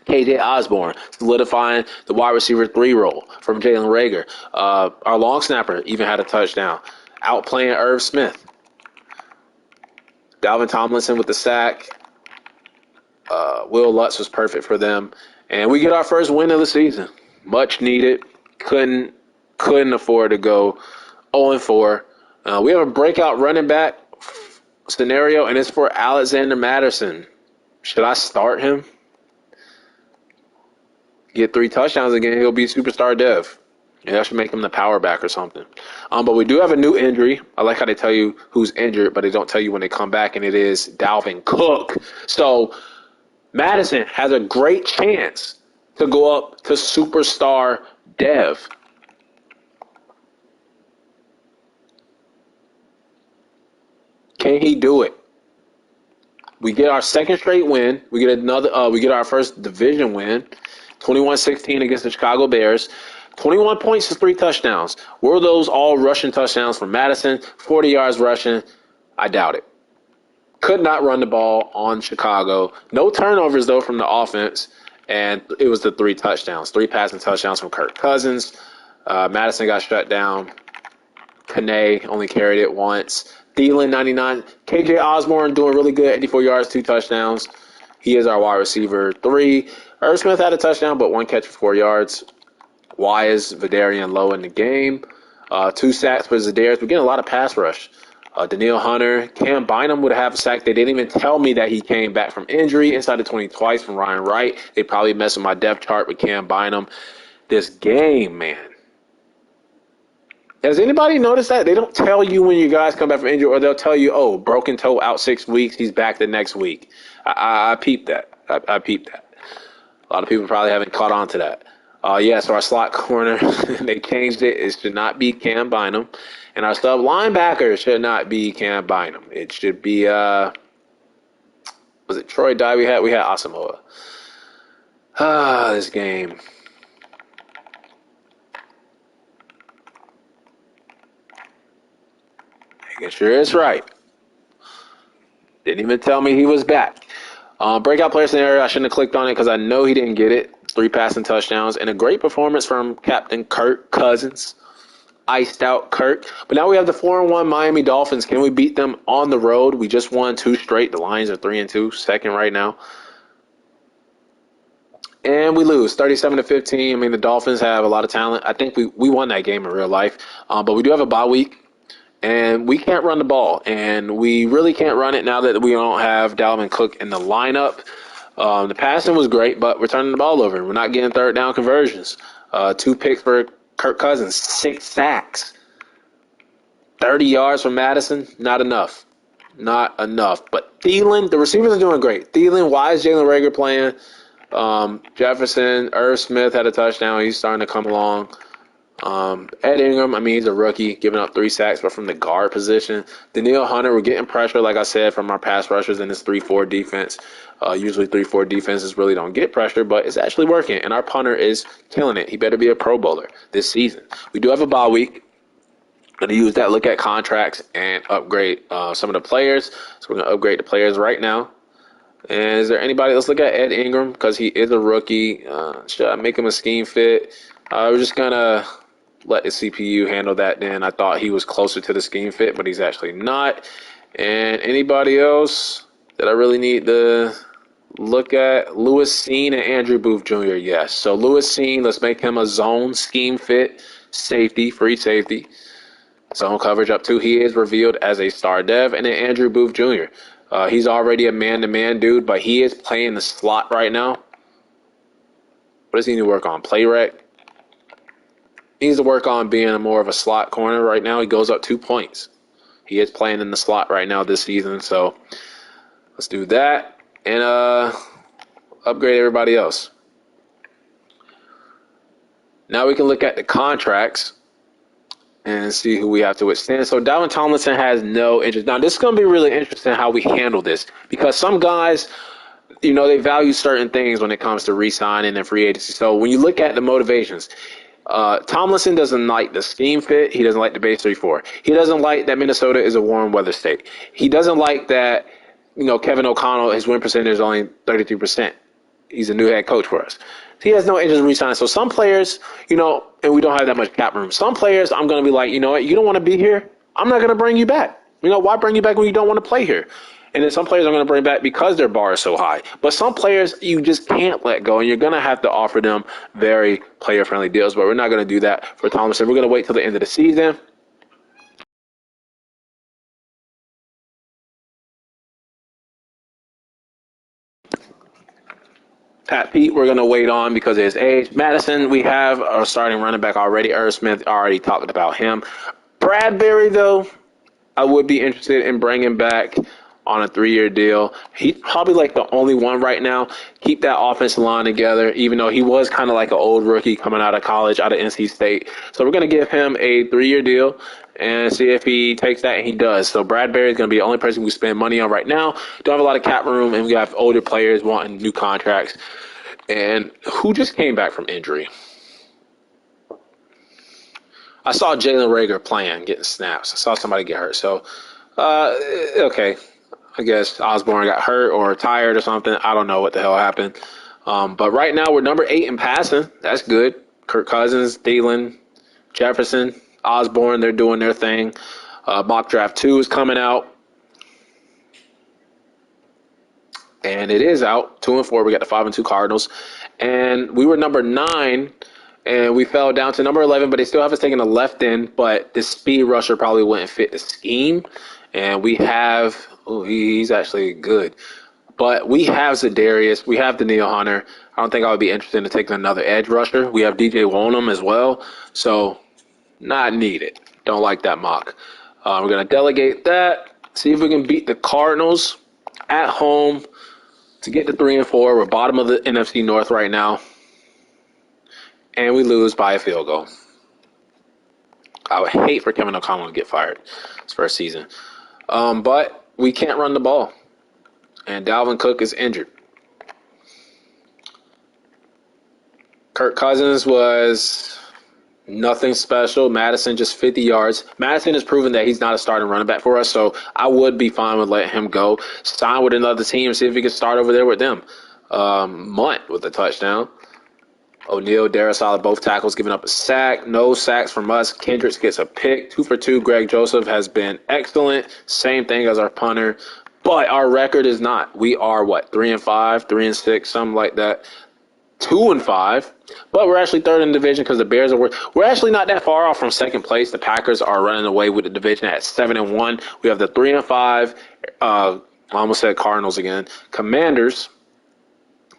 KJ Osborne solidifying the wide receiver 3 role from Jalen Reagor. Our long snapper even had a touchdown. Outplaying Irv Smith. Dalvin Tomlinson with the sack. Will Lutz was perfect for them. And we get our first win of the season. Much needed. Couldn't afford to go 0-4. We have a breakout running back scenario, and it's for Alexander Madison. Should I start him? Get 3 touchdowns again, he'll be superstar dev. Yeah, that should make him the power back or something. But we do have a new injury. I like how they tell you who's injured, but they don't tell you when they come back, and it is Dalvin Cook. So Madison has a great chance to go up to superstar dev. Can he do it? We get our second straight win. We get another. We get our first division win, 21-16 against the Chicago Bears. 21 points to 3 touchdowns. Were those all rushing touchdowns from Madison? 40 yards rushing? I doubt it. Could not run the ball on Chicago. No turnovers, though, from the offense. And it was the 3 touchdowns. 3 passing touchdowns from Kirk Cousins. Madison got shut down. Kane only carried it once. Thielen, 99. KJ Osborne doing really good, 84 yards, 2 touchdowns. He is our wide receiver 3. Irv Smith had a touchdown, but 1 catch for 4 yards. Wise, Vidarian low in the game. 2 sacks for Zadarius. We're getting a lot of pass rush. Daniil Hunter, Cam Bynum would have a sack. They didn't even tell me that he came back from injury. Inside the 20 twice from Ryan Wright. They probably messed with my depth chart with Cam Bynum. This game, man. Has anybody noticed that? They don't tell you when you guys come back from injury, or they'll tell you, oh, broken toe out 6 weeks, he's back the next week. I peeped that. I peeped that. A lot of people probably haven't caught on to that. So our slot corner, they changed it. It should not be Cam Bynum. And our sub linebacker should not be Cam Bynum. It should be, was it Troy Dye we had? We had Asamoah. This game. Making sure it's right. Didn't even tell me he was back. Breakout player scenario, I shouldn't have clicked on it because I know he didn't get it. 3 passing touchdowns and a great performance from Captain Kirk Cousins. Iced out Kirk. But now we have the 4-1 Miami Dolphins. Can we beat them on the road? We just won 2 straight. The Lions are 3-2, second right now. And we lose 37-15. I mean, the Dolphins have a lot of talent. I think we won that game in real life. But we do have a bye week. And we can't run the ball. And we really can't run it now that we don't have Dalvin Cook in the lineup. The passing was great, but we're turning the ball over. We're not getting third down conversions. 2 picks for Kirk Cousins, 6 sacks. 30 yards from Madison, not enough. Not enough. But Thielen, the receivers are doing great. Thielen, why is Jalen Reagor playing? Jefferson, Irv Smith had a touchdown. He's starting to come along. Ed Ingram, I mean, he's a rookie, giving up 3 sacks, but from the guard position. Daniil Hunter, we're getting pressure, like I said, from our pass rushers in this 3-4 defense. Usually 3-4 defenses really don't get pressure, but it's actually working, and our punter is killing it. He better be a Pro Bowler this season. We do have a bye week. Going to use that, look at contracts, and upgrade some of the players. So we're going to upgrade the players right now. And is there anybody? Let's look at Ed Ingram because he is a rookie. Should I make him a scheme fit? We're just going to let the CPU handle that then. I thought he was closer to the scheme fit, but he's actually not. And anybody else that I really need to look at? Lewis Seen and Andrew Booth Jr., yes. So Lewis Seen, let's make him a zone scheme fit safety, free safety. Zone coverage up 2. He is revealed as a star dev. And then Andrew Booth Jr., he's already a man-to-man dude, but he is playing the slot right now. What does he need to work on? Play rec? He needs to work on being more of a slot corner right now. He goes up 2 points. He is playing in the slot right now this season, so let's do that and upgrade everybody else. Now we can look at the contracts and see who we have to withstand. So Dalvin Tomlinson has no interest. Now this is going to be really interesting how we handle this because some guys, you know, they value certain things when it comes to re-signing and free agency. So when you look at the motivations, Tomlinson doesn't like the scheme fit. He doesn't like the base 3-4. He doesn't like that Minnesota is a warm weather state. He doesn't like that, you know, Kevin O'Connell, his win percentage is only 33%. He's a new head coach for us. He has no interest in re-signing. So some players, you know, and we don't have that much cap room. Some players, I'm going to be like, you know what, you don't want to be here. I'm not going to bring you back. You know, why bring you back when you don't want to play here? And then some players I'm going to bring back because their bar is so high. But some players you just can't let go, and you're going to have to offer them very player-friendly deals. But we're not going to do that for Tomlinson. We're going to wait till the end of the season. Pat Pete, we're going to wait on because of his age. Madison, we have our starting running back already. Irv Smith, already talked about him. Bradbury, though, I would be interested in bringing back on a 3-year deal. He's probably like the only one right now. Keep that offensive line together, even though he was kind of like an old rookie coming out of college, out of NC State. So we're going to give him a 3-year deal and see if he takes that, and he does. So Bradbury is going to be the only person we spend money on right now. Don't have a lot of cap room, and we have older players wanting new contracts. And who just came back from injury? I saw Jalen Reagor playing, getting snaps. I saw somebody get hurt. So, okay. I guess Osborne got hurt or tired or something. I don't know what the hell happened. But right now we're number 8 in passing. That's good. Kirk Cousins, Thielen, Jefferson, Osborne, they're doing their thing. Mock Draft 2 is coming out. And it is out. 2-4. We got the 5-2 Cardinals. And we were number 9. And we fell down to number 11, but they still have us taking a left end. But the speed rusher probably wouldn't fit the scheme. And we have, he's actually good. But we have Za'Darius. We have Danielle Hunter. I don't think I would be interested in taking another edge rusher. We have DJ Wonham as well. So, not needed. Don't like that mock. We're going to delegate that. See if we can beat the Cardinals at home to get to 3-4. We're bottom of the NFC North right now. And we lose by a field goal. I would hate for Kevin O'Connell to get fired his first season. But we can't run the ball. And Dalvin Cook is injured. Kirk Cousins was nothing special. Madison just 50 yards. Madison has proven that he's not a starting running back for us, so I would be fine with letting him go. Sign with another team, see if he can start over there with them. Munt with a touchdown. O'Neal, Darrisaw, both tackles giving up a sack. No sacks from us. Kendricks gets a pick. 2 for 2. Greg Joseph has been excellent. Same thing as our punter. But our record is not. We are, 3-5, 3-6, something like that. 2-5. But we're actually third in the division because the Bears are we're actually not that far off from second place. The Packers are running away with the division at 7-1. We have the 3-5. I almost said Cardinals again. Commanders.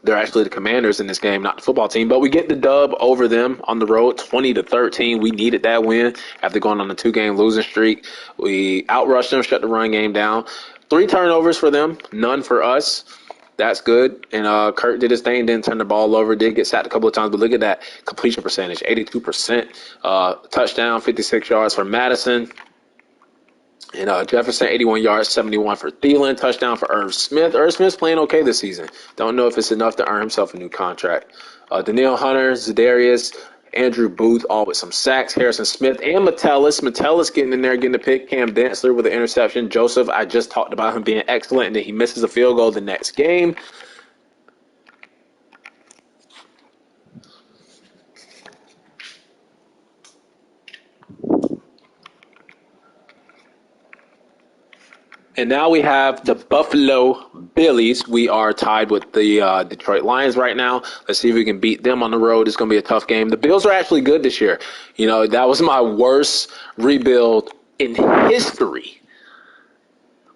They're actually the Commanders in this game, not the football team. But we get the dub over them on the road, 20-13. We needed that win after going on a 2-game losing streak. We outrushed them, shut the run game down. 3 turnovers for them, none for us. That's good. And Kurt did his thing, didn't turn the ball over, did get sacked a couple of times. But look at that completion percentage, 82%. Touchdown, 56 yards for Madison. And Jefferson, 81 yards, 71 for Thielen. Touchdown for Irv Smith. Irv Smith's playing okay this season. Don't know if it's enough to earn himself a new contract. Danielle Hunter, Za'Darius, Andrew Booth, all with some sacks. Harrison Smith and Metellus. Metellus getting in there, getting a pick. Cam Dantzler with an interception. Joseph, I just talked about him being excellent, and then he misses a field goal the next game. And now we have the Buffalo Billies. We are tied with the Detroit Lions right now. Let's see if we can beat them on the road. It's going to be a tough game. The Bills are actually good this year. You know, that was my worst rebuild in history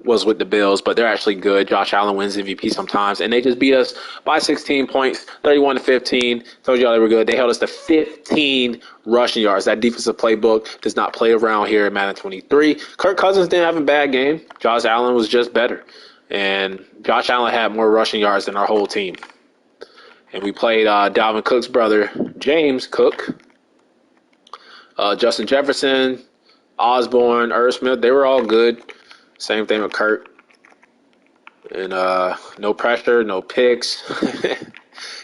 was with the Bills, but they're actually good. Josh Allen wins MVP sometimes, and they just beat us by 16 points, 31-15. Told y'all they were good. They held us to 15 rushing yards. That defensive playbook does not play around here in Madden 23. Kirk Cousins didn't have a bad game. Josh Allen was just better, and Josh Allen had more rushing yards than our whole team. And we played Dalvin Cook's brother, James Cook, Justin Jefferson, Osborne, Irv Smith. They were all good. Same thing with Kurt. And no pressure, no picks.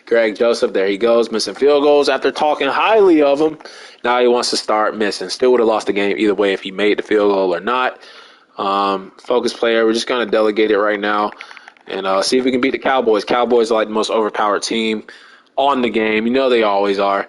Greg Joseph, there he goes, missing field goals after talking highly of him. Now he wants to start missing. Still would have lost the game either way if he made the field goal or not. Focus player, we're just going to delegate it right now and see if we can beat the Cowboys. Cowboys are like the most overpowered team on the game. You know they always are.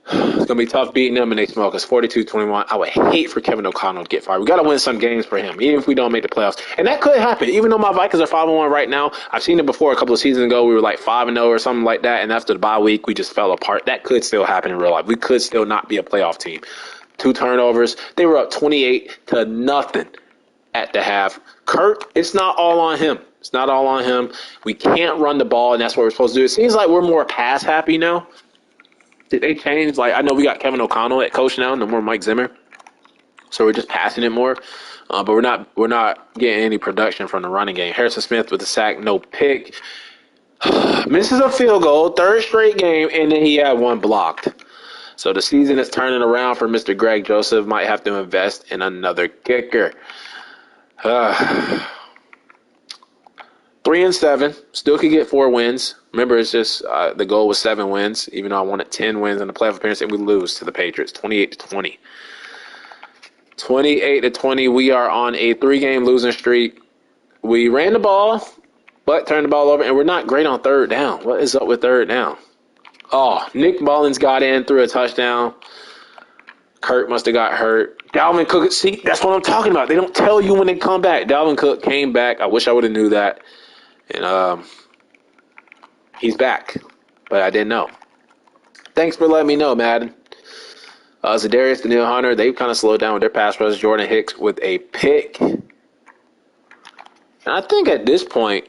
It's going to be tough beating them, and they smoke us 42-21. I would hate for Kevin O'Connell to get fired. We got to win some games for him, even if we don't make the playoffs. And that could happen. Even though my Vikings are 5-1 right now, I've seen it before a couple of seasons ago. We were like 5-0 or something like that, and after the bye week, we just fell apart. That could still happen in real life. We could still not be a playoff team. 2 turnovers. They were up 28-0 at the half. Kirk, it's not all on him. It's not all on him. We can't run the ball, and that's what we're supposed to do. It seems like we're more pass happy now. Did they change? Like, I know we got Kevin O'Connell at coach now, no more Mike Zimmer. So we're just passing it more. But we're not getting any production from the running game. Harrison Smith with the sack, no pick. Misses a field goal, third straight game, and then he had one blocked. So the season is turning around for Mr. Greg Joseph. Might have to invest in another kicker. 3-7, still could get 4 wins. Remember, it's just the goal was 7 wins, even though I wanted 10 wins in the playoff appearance, and we lose to the Patriots, 28-20. 28-20, we are on a 3-game losing streak. We ran the ball, but turned the ball over, and we're not great on third down. What is up with third down? Oh, Nick Mullins got in, threw a touchdown. Kurt must have got hurt. Dalvin Cook, see, that's what I'm talking about. They don't tell you when they come back. Dalvin Cook came back. I wish I would have knew that. And he's back, but I didn't know. Thanks for letting me know, Madden. Zadarius, Daniil Hunter, they've kind of slowed down with their pass rush. Jordan Hicks with a pick. And I think at this point,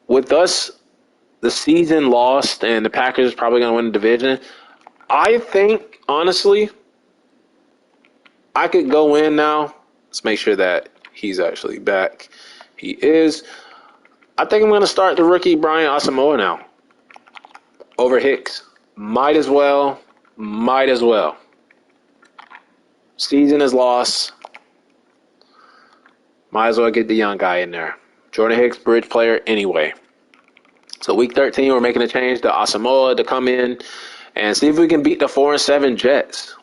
with us, the season lost, and the Packers probably going to win the division, I think, honestly, I could go in now. Let's make sure that he's actually back. He is. I think I'm going to start the rookie Brian Asamoah now over Hicks. Might as well. Season is lost. Might as well get the young guy in there. Jordan Hicks, bridge player anyway. So week 13, we're making a change to Asamoah to come in and see if we can beat the 4-7 Jets.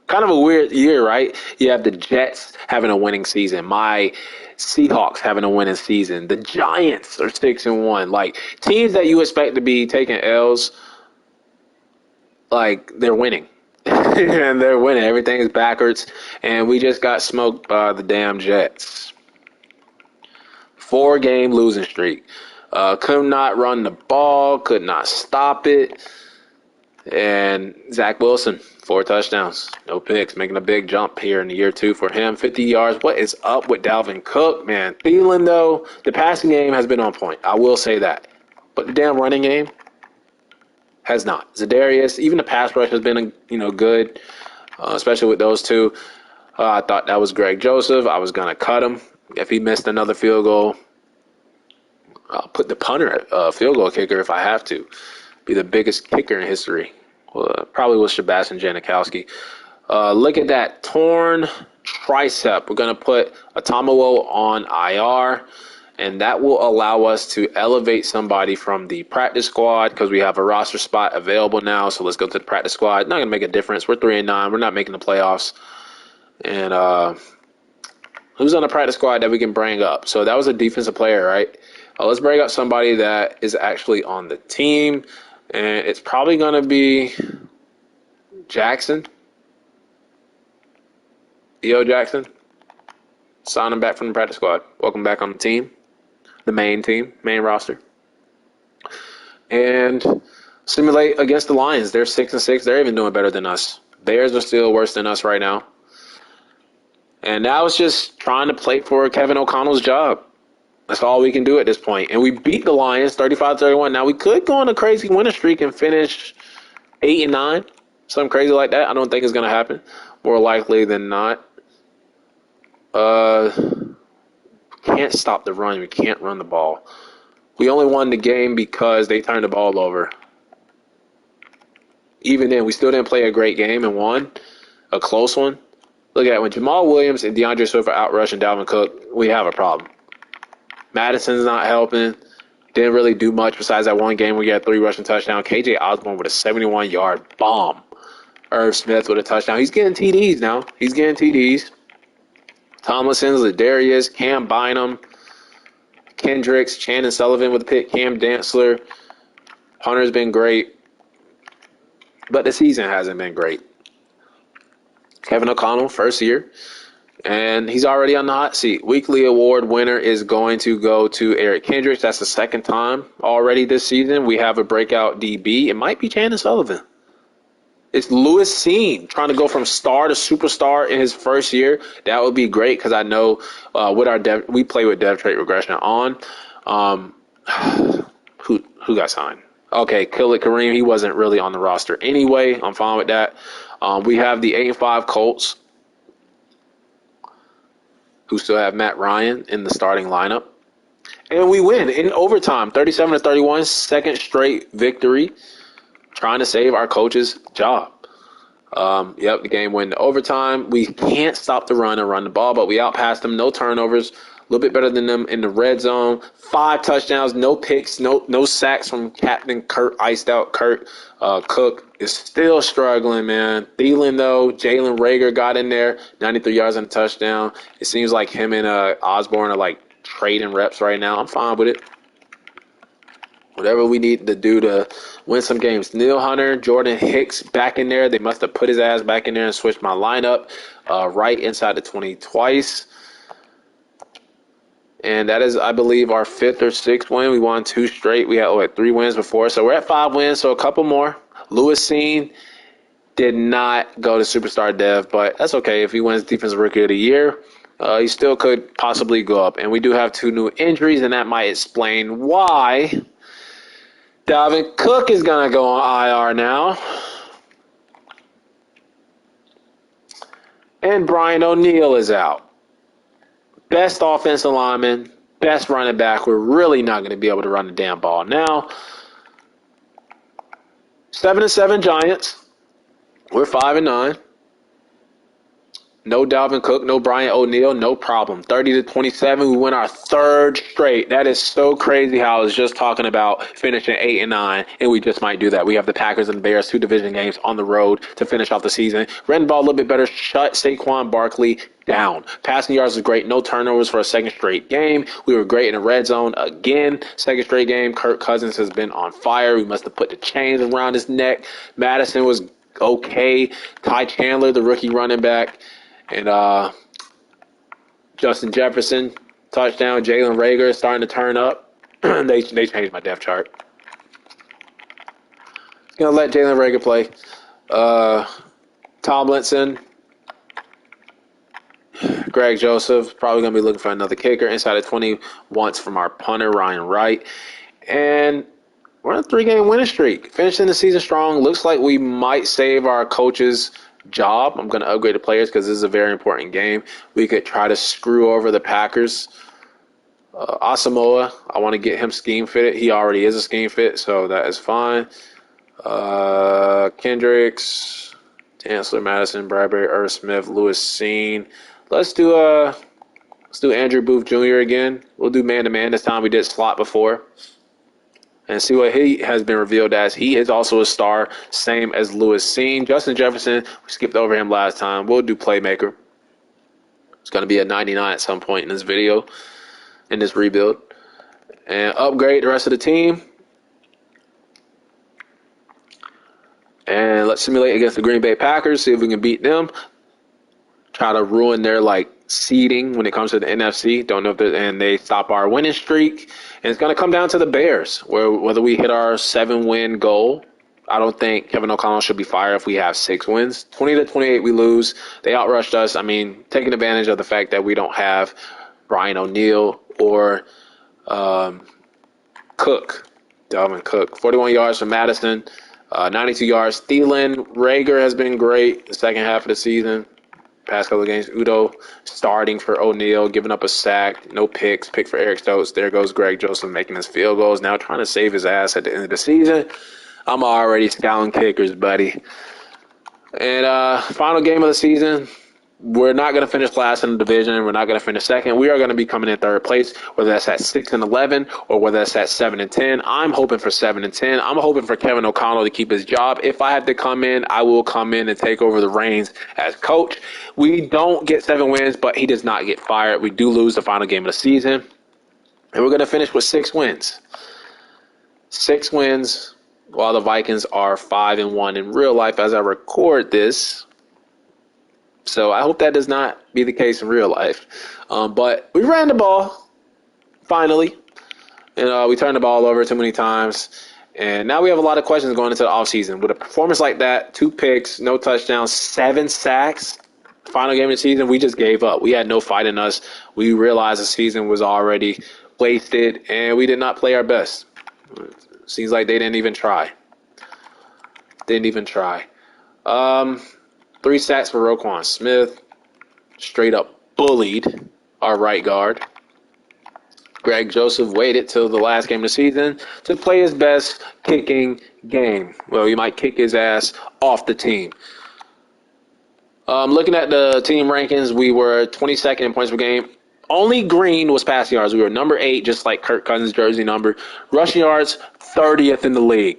Kind of a weird year, right? You have the Jets having a winning season. My Seahawks having a winning season. The Giants are 6-1. Like, teams that you expect to be taking L's, like, they're winning. And they're winning. Everything is backwards. And we just got smoked by the damn Jets. 4-game losing streak. Could not run the ball. Could not stop it. And Zach Wilson, 4 touchdowns, no picks, making a big jump here in the year 2 for him. 50 yards. What is up with Dalvin Cook, man? Thielen, though, the passing game has been on point. I will say that. But the damn running game has not. Zadarius, even the pass rush has been, good, especially with those two. I thought that was Greg Joseph. I was going to cut him. If he missed another field goal, I'll put the punter at field goal kicker if I have to. Be the biggest kicker in history. Probably with Sebastian Janikowski. Look at that torn tricep. We're going to put Atomawo on IR, and that will allow us to elevate somebody from the practice squad because we have a roster spot available now. So let's go to the practice squad. Not going to make a difference. We're 3-9. We're not making the playoffs. And who's on the practice squad that we can bring up? So that was a defensive player, right? Let's bring up somebody that is actually on the team. And it's probably going to be Jackson. E.O. Jackson. Sign him back from the practice squad. Welcome back on the team. The main team. Main roster. And simulate against the Lions. They're 6-6. They're even doing better than us. Bears are still worse than us right now. And now it's just trying to play for Kevin O'Connell's job. That's all we can do at this point. And we beat the Lions 35-31. Now, we could go on a crazy winning streak and finish 8-9. Something crazy like that. I don't think it's going to happen. More likely than not. Can't stop the run. We can't run the ball. We only won the game because they turned the ball over. Even then, we still didn't play a great game and won. A close one. Look at when Jamal Williams and DeAndre Swift are out rushing Dalvin Cook, we have a problem. Madison's not helping. Didn't really do much besides that one game where he had 3 rushing touchdowns. KJ Osborne with a 71-yard bomb. Irv Smith with a touchdown. He's getting TDs now. Tomlinson, Ladarius, Cam Bynum, Kendricks, Shannon Sullivan with a pick, Cam Dantzler. Hunter's been great. But the season hasn't been great. Kevin O'Connell, first year. And he's already on the hot seat. Weekly award winner is going to go to Eric Kendricks. That's the second time already this season. We have a breakout DB. It might be Shannon Sullivan. It's Lewis Seen trying to go from star to superstar in his first year. That would be great because I know with our we play with dev trait regression on. Um, who got signed? Okay, Kill It Kareem. He wasn't really on the roster anyway. I'm fine with that. We have the 8-5 Colts, who still have Matt Ryan in the starting lineup. And we win in overtime, 37-31, second straight victory, trying to save our coach's job. The game went to overtime. We can't stop the run and run the ball, but we outpassed them. No turnovers. A little bit better than them in the red zone. 5 touchdowns, no picks, no sacks from Captain Kurt, iced out Kurt. Cook is still struggling, man. Thielen, though, Jalen Reagor got in there, 93 yards and a touchdown. It seems like him and Osborne are like trading reps right now. I'm fine with it. Whatever we need to do to win some games. Neil Hunter, Jordan Hicks back in there. They must have put his ass back in there and switched my lineup right inside the 20 twice. And that is, I believe, our 5th or 6th win. We won 2 straight. We had 3 wins before. So we're at 5 wins, so a couple more. Lewis Seen did not go to Superstar Dev, but that's okay. If he wins Defensive Rookie of the Year, he still could possibly go up. And we do have 2 new injuries, and that might explain why Dalvin Cook is going to go on IR now. And Brian O'Neill is out. Best offensive lineman, best running back. We're really not going to be able to run the damn ball now. 7-7 Giants. We're 5-9. No Dalvin Cook, no Brian O'Neill, no problem. 30-27, we win our 3rd straight. That is so crazy how I was just talking about finishing 8-9, and we just might do that. We have the Packers and the Bears, 2 division games on the road to finish off the season. Ran the ball a little bit better, shut Saquon Barkley down. Passing yards was great, no turnovers for a 2nd straight game. We were great in the red zone again. 2nd straight game, Kirk Cousins has been on fire. We must have put the chains around his neck. Madison was okay. Ty Chandler, the rookie running back. And Justin Jefferson, touchdown. Jalen Reagor is starting to turn up. They changed my depth chart. Gonna let Jalen Reagor play. Tomlinson, Greg Joseph, probably gonna be looking for another kicker. Inside of 20 once from our punter Ryan Wright, and we're on a 3-game winning streak. Finishing the season strong. Looks like we might save our coaches job. I'm going to upgrade the players because this is a very important game. We could try to screw over the Packers. Asamoah, I want to get him scheme fitted. He already is a scheme fit, so that is fine. Kendricks, Chancellor, Madison, Bradbury, Irv Smith, Lewis Seen. Let's do Andrew Booth Jr. again. We'll do man-to-man. This time we did slot before. And see what he has been revealed as. He is also a star, same as Lewis Seen. Justin Jefferson, we skipped over him last time. We'll do playmaker. It's going to be a 99 at some point in this video, in this rebuild. And upgrade the rest of the team. And let's simulate against the Green Bay Packers, see if we can beat them. Try to ruin their seeding when it comes to the NFC. Don't know if and they stop our winning streak. And it's going to come down to the Bears, whether we hit our 7-win goal. I don't think Kevin O'Connell should be fired if we have 6 wins. 20-28, we lose. They outrushed us. I mean, taking advantage of the fact that we don't have Brian O'Neill or Cook, Dalvin Cook. 41 yards from Madison, 92 yards. Thielen, Reagor has been great the second half of the season. Past couple of games, Udo starting for O'Neal, giving up a sack, no picks, pick for Eric Stokes. There goes Greg Joseph making his field goals, now trying to save his ass at the end of the season. I'm already scouting kickers, buddy. And final game of the season, we're not going to finish last in the division. We're not going to finish second. We are going to be coming in 3rd place, whether that's at 6-11 or whether that's at 7-10. I'm hoping for 7-10. I'm hoping for Kevin O'Connell to keep his job. If I have to come in, I will come in and take over the reins as coach. We don't get 7 wins, but he does not get fired. We do lose the final game of the season. And we're going to finish with 6 wins. 6 wins while the Vikings are 5-1 in real life as I record this. So I hope that does not be the case in real life. But we ran the ball, finally. And we turned the ball over too many times. And now we have a lot of questions going into the offseason. With a performance like that, 2 picks, no touchdowns, 7 sacks, final game of the season, we just gave up. We had no fight in us. We realized the season was already wasted, and we did not play our best. Seems like they didn't even try. Didn't even try. 3 sacks for Roquan Smith. Straight up bullied our right guard. Greg Joseph waited till the last game of the season to play his best kicking game. Well, he might kick his ass off the team. Looking at the team rankings, we were 22nd in points per game. Only Green was passing yards. We were number 8, just like Kirk Cousins' jersey number. Rushing yards, 30th in the league.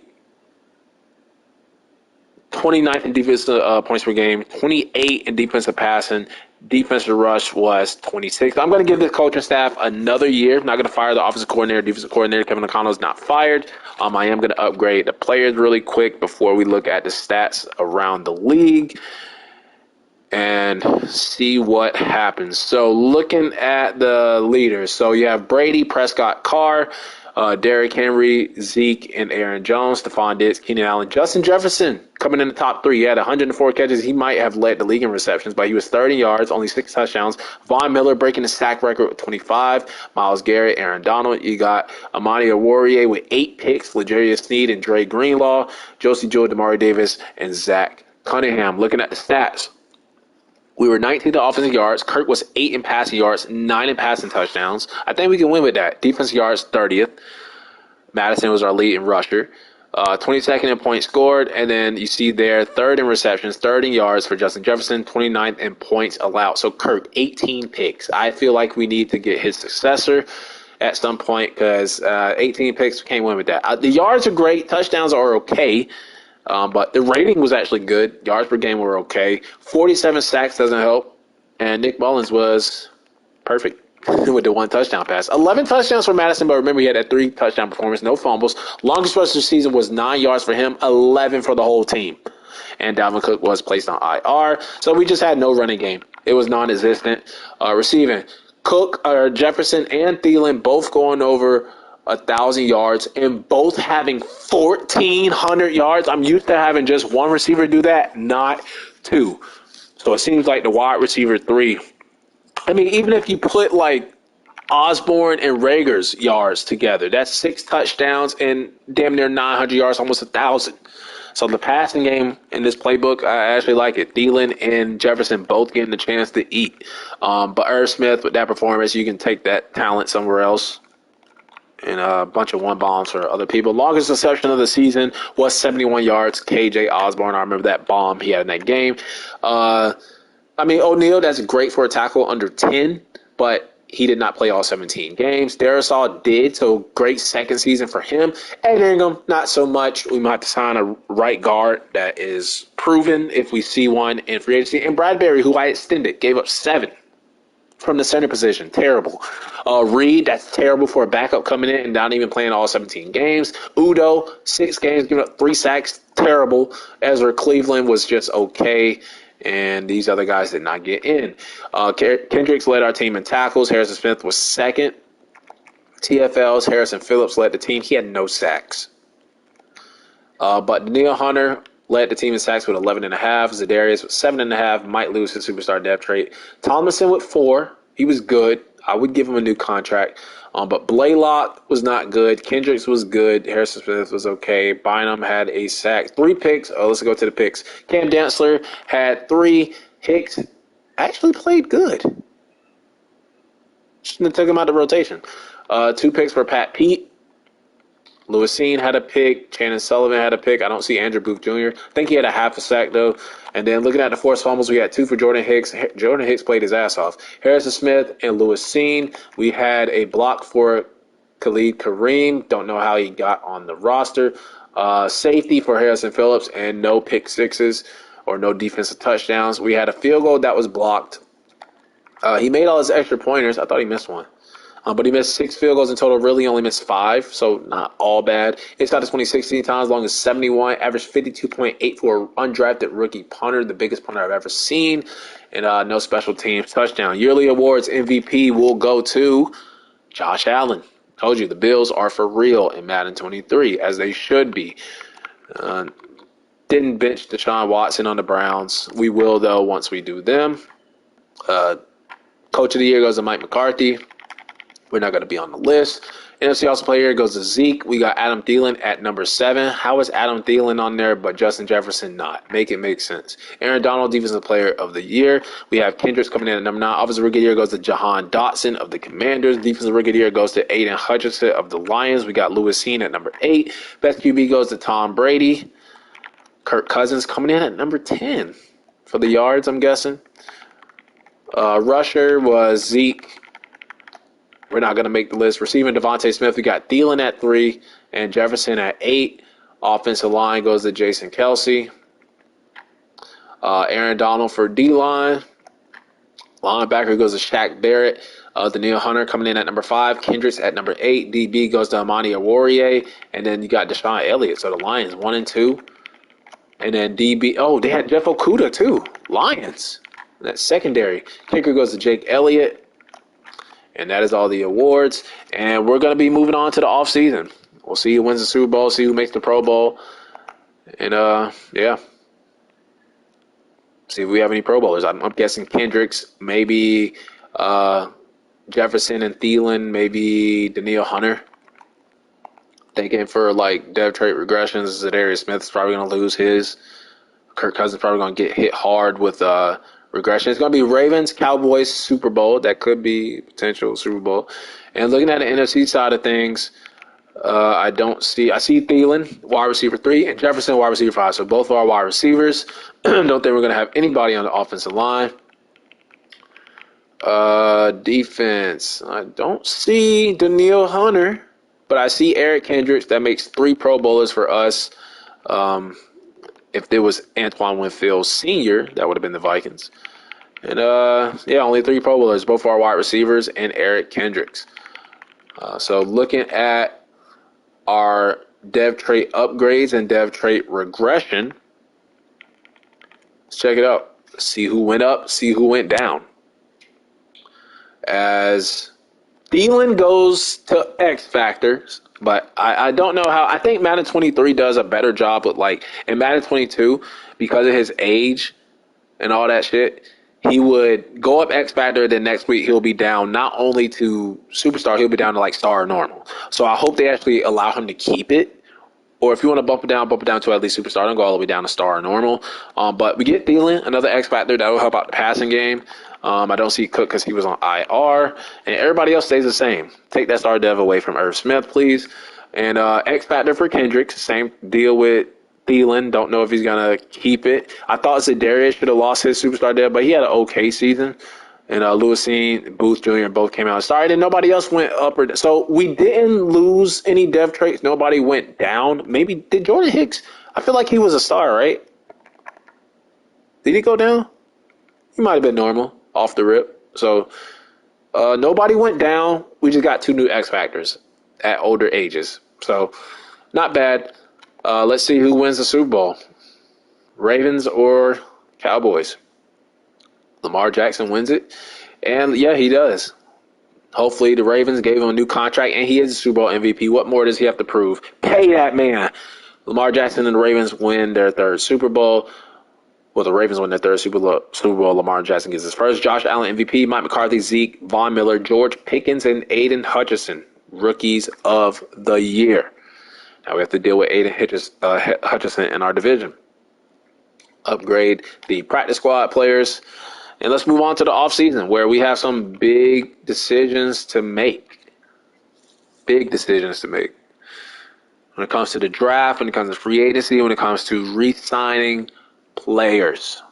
29th in defensive points per game, 28 in defensive passing. Defensive rush was 26. I'm going to give this coaching staff another year. I'm not going to fire the offensive coordinator, defensive coordinator. Kevin O'Connell is not fired. I am going to upgrade the players really quick before we look at the stats around the league and see what happens. So looking at the leaders. So you have Brady, Prescott, Carr, Derrick Henry, Zeke, and Aaron Jones, Stephon Diggs, Keenan Allen, Justin Jefferson coming in the top 3. He had 104 catches. He might have led the league in receptions, but he was 30 yards, only 6 touchdowns. Von Miller breaking the sack record with 25. Myles Garrett, Aaron Donald. You got Amani Oruwariye with 8 picks. L'Jarius Sneed and Dre Greenlaw. Josie Jewell, Damari Davis, and Zach Cunningham. Looking at the stats. We were 19th in offensive yards. Kirk was 8 in passing yards, 9 in passing touchdowns. I think we can win with that. Defensive yards, 30th. Madison was our lead in rusher. 22nd in points scored. And then you see there, 3rd in receptions, 3rd in yards for Justin Jefferson, 29th in points allowed. So Kirk, 18 picks. I feel like we need to get his successor at some point because 18 picks, we can't win with that. The yards are great. Touchdowns are okay. But the rating was actually good. Yards per game were okay. 47 sacks doesn't help. And Nick Mullins was perfect with the 1 touchdown pass. 11 touchdowns for Madison, but remember he had that 3 touchdown performance, no fumbles. Longest rush of the season was 9 yards for him, 11 for the whole team. And Dalvin Cook was placed on IR. So we just had no running game. It was non-existent. Receiving, Cook, Jefferson, and Thielen both going over 1,000 yards and both having 1,400 yards. I'm used to having just one receiver do that, not 2. So it seems like the wide receiver 3. I mean, even if you put like Osborne and Rager's yards together, that's 6 touchdowns and damn near 900 yards, almost 1,000. So the passing game in this playbook, I actually like it. Thielen and Jefferson both getting the chance to eat. But Irv Smith, with that performance, you can take that talent somewhere else. And a bunch of 1 bombs for other people. Longest reception of the season was 71 yards. KJ Osborne, I remember that bomb he had in that game. I mean, O'Neal, that's great for a tackle under 10, but he did not play all 17 games. Darisaw did, so great second season for him. Ed Ingham, not so much. We might have to sign a right guard that is proven if we see one in free agency. And Bradbury, who I extended, gave up 7. From the center position. Terrible. Reed, that's terrible for a backup coming in and not even playing all 17 games. Udo, 6 games, giving up 3 sacks. Terrible. Ezra Cleveland was just okay. And these other guys did not get in. Kendricks led our team in tackles. Harrison Smith was 2nd. TFLs, Harrison Phillips led the team. He had no sacks. But Daniil Hunter led the team in sacks with 11.5. Za'Darius with 7.5. Might lose his superstar depth trait. Tomlinson with 4. He was good. I would give him a new contract. But Blaylock was not good. Kendricks was good. Harrison Smith was okay. Bynum had a sack. 3 picks. Let's go to the picks. Cam Dantzler had 3. Hicks actually played good. Shouldn't have took him out of the rotation. 2 picks for Pat Pete. Lewis Seen had a pick. Shannon Sullivan had a pick. I don't see Andrew Booth Jr. I think he had a half a sack, though. And then looking at the forced fumbles, we had 2 for Jordan Hicks. Jordan Hicks played his ass off. Harrison Smith and Lewis Seen. We had a block for Khalid Kareem. Don't know how he got on the roster. Safety for Harrison Phillips and no pick sixes or no defensive touchdowns. We had a field goal that was blocked. He made all his extra pointers. I thought he missed one. But he missed 6 field goals in total, really only missed 5, so not all bad. It's got his 2016 times, long as 71, averaged 52.8 for an undrafted rookie punter, the biggest punter I've ever seen, and no special teams touchdown. Yearly awards MVP will go to Josh Allen. Told you the Bills are for real in Madden 23, as they should be. Didn't bench Deshaun Watson on the Browns. We will, though, once we do them. Coach of the Year goes to Mike McCarthy. We're not going to be on the list. NFC Offensive Player goes to Zeke. We got Adam Thielen at number 7. How is Adam Thielen on there, but Justin Jefferson not? Make it make sense. Aaron Donald, Defensive Player of the Year. We have Kendricks coming in at number 9. Offensive Rookie of the Year goes to Jahan Dotson of the Commanders. Defensive Rookie of the Year goes to Aiden Hutchinson of the Lions. We got Lewis Seen at number 8. Best QB goes to Tom Brady. Kirk Cousins coming in at number 10 for the yards, I'm guessing. Rusher was Zeke. We're not going to make the list. Receiving Devontae Smith, we got Thielen at 3 and Jefferson at 8. Offensive line goes to Jason Kelsey. Aaron Donald for D-line. Linebacker goes to Shaq Barrett. Daniil Hunter coming in at number 5. Kendricks at number 8. DB goes to Amani Aworiye. And then you got Deshaun Elliott. So the Lions 1 and 2. And then DB. Oh, they had Jeff Okudah too. Lions. That secondary. Kicker goes to Jake Elliott. And that is all the awards. And we're going to be moving on to the offseason. We'll see who wins the Super Bowl, see who makes the Pro Bowl. And, yeah. See if we have any Pro Bowlers. I'm guessing Kendricks, maybe Jefferson and Thielen, maybe Daniil Hunter. Thinking for, like, dev trait regressions, Zadarius Smith's probably going to lose his. Kirk Cousins probably going to get hit hard with regression. It's going to be Ravens, Cowboys, Super Bowl. That could be potential Super Bowl. And looking at the NFC side of things, I see Thielen, wide receiver 3, and Jefferson, wide receiver 5. So both of our wide receivers. Don't think we're going to have anybody on the offensive line. Defense. I don't see Daniil Hunter, but I see Eric Kendricks. That makes 3 Pro Bowlers for us. If there was Antoine Winfield Sr., that would have been the Vikings. And, only 3 Pro Bowlers, both our wide receivers and Eric Kendricks. So looking at our dev trait upgrades and dev trait regression, let's check it out. See who went up, see who went down. As Thielen goes to X Factors, but I don't know how. I think Madden 23 does a better job with, like, in Madden 22, because of his age and all that shit, he would go up X Factor, then next week he'll be down not only to Superstar, he'll be down to, like, Star or Normal. So I hope they actually allow him to keep it. Or if you want to bump it down to at least Superstar. Don't go all the way down to Star or Normal. But we get Thielen, another X Factor that will help out the passing game. I don't see Cook because he was on IR. And everybody else stays the same. Take that Star Dev away from Irv Smith, please. And X Factor for Kendricks. Same deal with Thielen. Don't know if he's going to keep it. I thought Zadarius should have lost his Superstar Dev, but he had an okay season. And Lewis Seen, Booth Jr. both came out. Sorry, then nobody else went up. So we didn't lose any dev traits. Nobody went down. Maybe did Jordan Hicks? I feel like he was a star, right? Did he go down? He might have been normal off the rip. So nobody went down. We just got 2 new X Factors at older ages. So not bad. Let's see who wins the Super Bowl. Ravens or Cowboys. Lamar Jackson wins it. And, yeah, he does. Hopefully the Ravens gave him a new contract, and he is a Super Bowl MVP. What more does he have to prove? Pay that man. Lamar Jackson and the Ravens win their 3rd Super Bowl. Well, the Ravens win their 3rd Super Bowl. Lamar Jackson gets his first. Josh Allen MVP, Mike McCarthy, Zeke, Von Miller, George Pickens, and Aiden Hutchinson, Rookies of the Year. Now we have to deal with Aiden Hutchinson in our division. Upgrade the practice squad players. And let's move on to the offseason, where we have some big decisions to make. Big decisions to make. When it comes to the draft, when it comes to free agency, when it comes to re-signing players.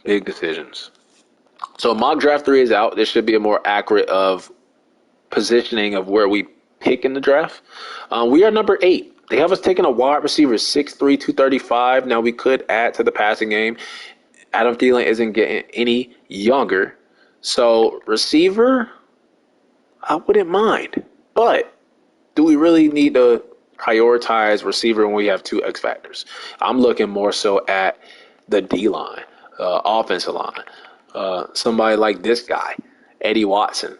Big decisions. So mock draft 3 is out. This should be a more accurate of positioning of where we pick in the draft. We are number 8. They have us taking a wide receiver, 6'3", 235. Now we could add to the passing game. Adam Thielen isn't getting any younger. So receiver, I wouldn't mind. But do we really need to prioritize receiver when we have 2 X Factors? I'm looking more so at the D-line, offensive line. Somebody like this guy, Eddie Watson.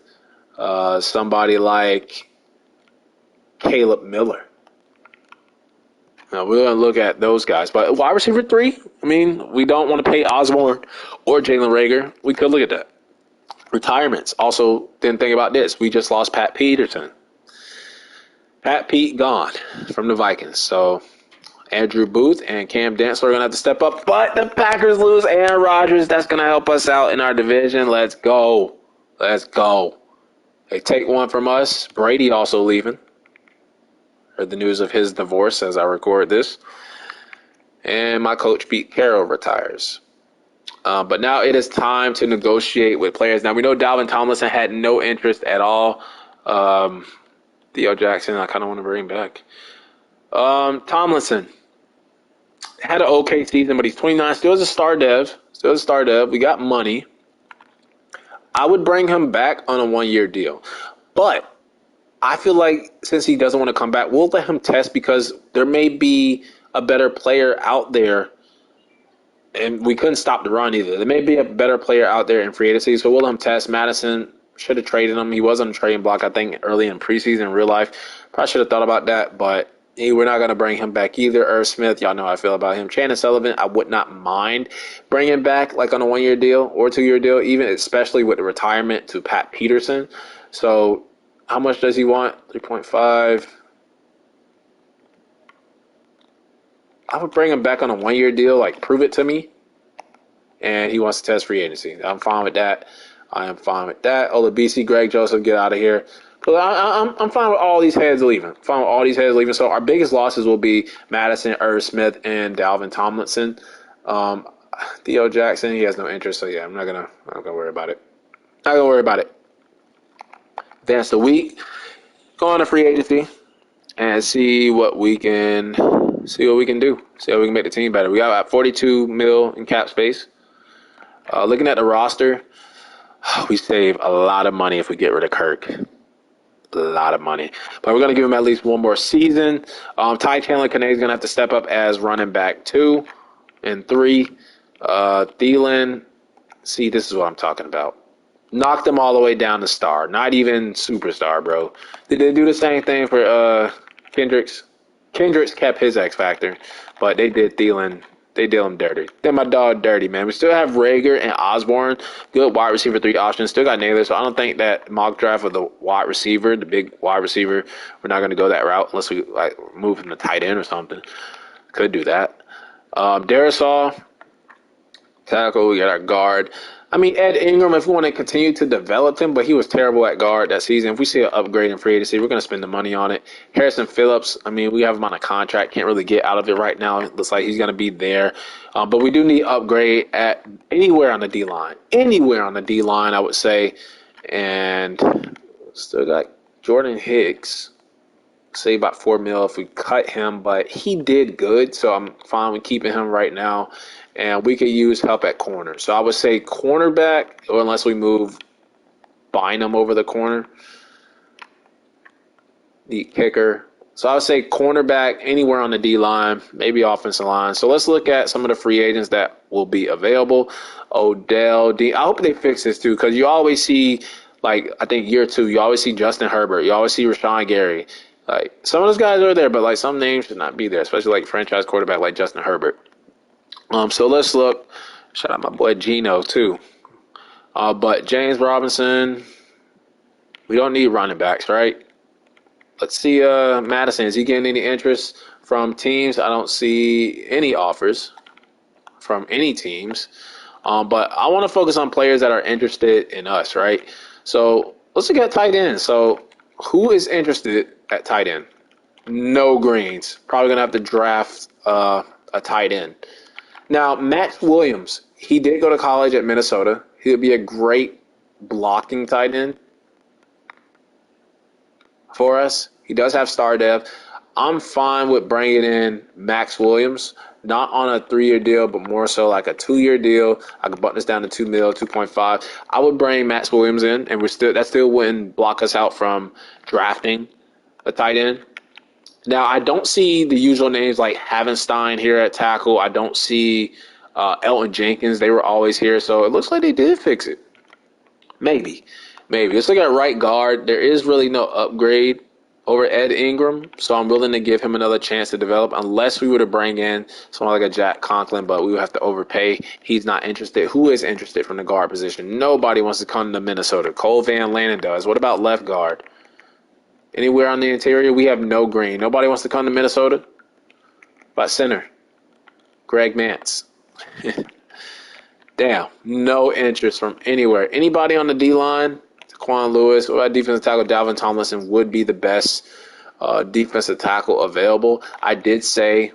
Somebody like Caleb Miller. Now, we're going to look at those guys. But wide receiver 3, I mean, we don't want to pay Osborne or Jalen Reagor. We could look at that. Retirements. Also, didn't think about this. We just lost Pat Peterson. Pat Pete gone from the Vikings. So, Andrew Booth and Cam Dantzler are going to have to step up. But the Packers lose Aaron Rodgers. That's going to help us out in our division. Let's go. Let's go. They take one from us. Brady also leaving. Heard the news of his divorce as I record this. And my coach, Pete Carroll, retires. But now it is time to negotiate with players. Now, we know Dalvin Tomlinson had no interest at all. Theo Jackson, I kind of want to bring back. Tomlinson had an okay season, but he's 29. Still is a star dev. We got money. I would bring him back on a 1-year deal. But I feel like since he doesn't want to come back, we'll let him test because there may be a better player out there. And we couldn't stop the run either. There may be a better player out there in free agency, so we'll let him test. Madison should have traded him. He was on the trading block, I think, early in preseason in real life. Probably should have thought about that, but we're not going to bring him back either. Irv Smith, y'all know how I feel about him. Chandon Sullivan, I would not mind bringing back like on a 1-year deal or 2-year deal, even especially with the retirement to Pat Peterson. So how much does he want? 3.5. I would bring him back on a 1-year deal, like prove it to me. And he wants to test free agency. I'm fine with that. Olabisi, Greg Joseph, get out of here. But I'm fine with all these heads leaving. So our biggest losses will be Madison, Irv Smith, and Dalvin Tomlinson. Theo Jackson, he has no interest. So yeah, I'm not gonna worry about it. Advance the week. Go on to free agency and see what we can do. See how we can make the team better. We got about $42 million in cap space. Looking at the roster, we save a lot of money if we get rid of Kirk. A lot of money. But we're going to give him at least one more season. Ty Chandler Kane is going to have to step up as running back 2 and 3. Thielen, see, this is what I'm talking about. Knocked them all the way down to star. Not even superstar, bro. Did they do the same thing for Kendricks? Kendricks kept his X factor, but they did Thielen. They did him dirty. Did my dog dirty, man. We still have Reagor and Osborne, good wide receiver 3 options. Still got Naylor, so I don't think that mock draft of the wide receiver, the big wide receiver, we're not going to go that route unless we like move him to tight end or something. Could do that. Darisaw, tackle. We got our guard. I mean, Ed Ingram, if we want to continue to develop him, but he was terrible at guard that season. If we see an upgrade in free agency, we're going to spend the money on it. Harrison Phillips, I mean, we have him on a contract. Can't really get out of it right now. It looks like he's going to be there. But we do need upgrade at anywhere on the D-line. Anywhere on the D-line, I would say. And still got Jordan Hicks. Say about $4 million if we cut him, but he did good, so I'm fine with keeping him right now. And we could use help at corner. So I would say cornerback, or unless we move Bynum over the corner. The kicker. So I would say cornerback anywhere on the D-line, maybe offensive line. So let's look at some of the free agents that will be available. Odell, I hope they fix this too, because you always see, like, I think year 2, you always see Justin Herbert. You always see Rashawn Gary. Like, some of those guys are there, but like some names should not be there, especially like franchise quarterback like Justin Herbert. So let's look. Shout out my boy Gino too. But James Robinson, we don't need running backs, right? Let's see. Madison, is he getting any interest from teams? I don't see any offers from any teams. But I want to focus on players that are interested in us, right? So let's look at tight end. So who is interested at tight end? No Greens. Probably gonna have to draft a tight end. Now, Max Williams, he did go to college at Minnesota. He'll be a great blocking tight end for us. He does have star depth. I'm fine with bringing in Max Williams, not on a 3-year deal, but more so like a 2-year deal. I could button this down to $2 million, 2.5. I would bring Max Williams in, and that still wouldn't block us out from drafting a tight end. Now, I don't see the usual names like Havenstein here at tackle. I don't see Elton Jenkins. They were always here, so it looks like they did fix it. Maybe. Let's look at right guard. There is really no upgrade over Ed Ingram, so I'm willing to give him another chance to develop unless we were to bring in someone like a Jack Conklin, but we would have to overpay. He's not interested. Who is interested from the guard position? Nobody wants to come to Minnesota. Cole Van Lannon does. What about left guard? Anywhere on the interior? We have no green. Nobody wants to come to Minnesota? About center? Greg Mance. Damn, no interest from anywhere. Anybody on the D-line? Quan Lewis, or defensive tackle Dalvin Tomlinson would be the best defensive tackle available. I did say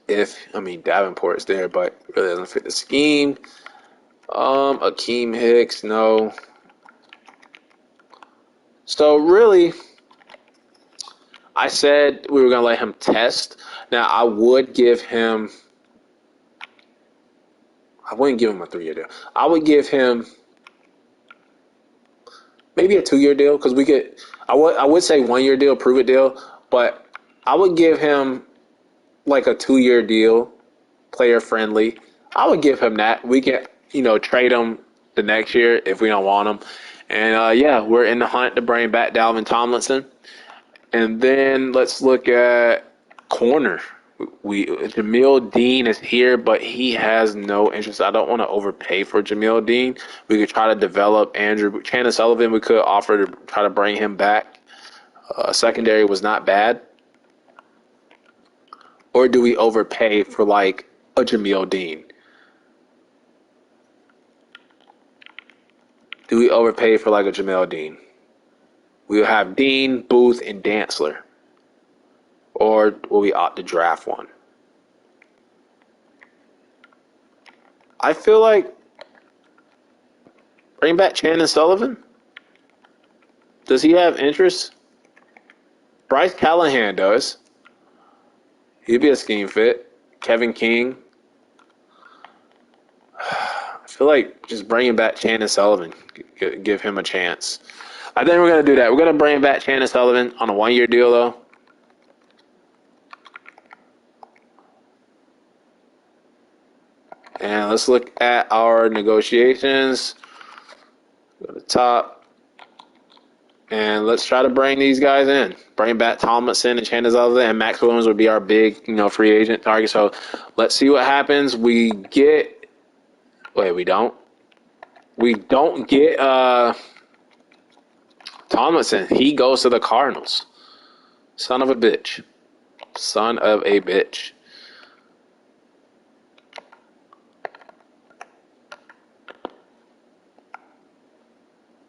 Davenport's there, but really doesn't fit the scheme. Akeem Hicks, no. So really, I said we were going to let him test. Now, I wouldn't give him a 3-year deal. I would give him maybe a 2-year deal because I would say 1-year deal, prove it deal, but I would give him like a 2-year deal, player friendly. I would give him that. We can, trade him the next year if we don't want him. And we're in the hunt to bring back Dalvin Tomlinson. And then let's look at corner. Jamil Dean is here, but he has no interest. I don't want to overpay for Jamil Dean. We could try to develop Chandler Sullivan. We could offer to try to bring him back. Secondary was not bad. Or do we overpay for like a Jamil Dean? Do we overpay for like a Jamil Dean? We'll have Dean, Booth, and Dantzler. Or will we opt to draft one? I feel like bring back Chandler Sullivan. Does he have interest? Bryce Callahan does. He'd be a scheme fit. Kevin King. I feel like just bringing back Chandler Sullivan, give him a chance. I think we're going to do that. We're going to bring back Chandler Sullivan on a 1-year deal, though. And let's look at our negotiations. Go to the top. And let's try to bring these guys in. Bring back Tomlinson and Chandler Sullivan, and Max Williams would be our big, free agent target. So let's see what happens. We don't. We don't get Tomlinson. He goes to the Cardinals. Son of a bitch. Son of a bitch.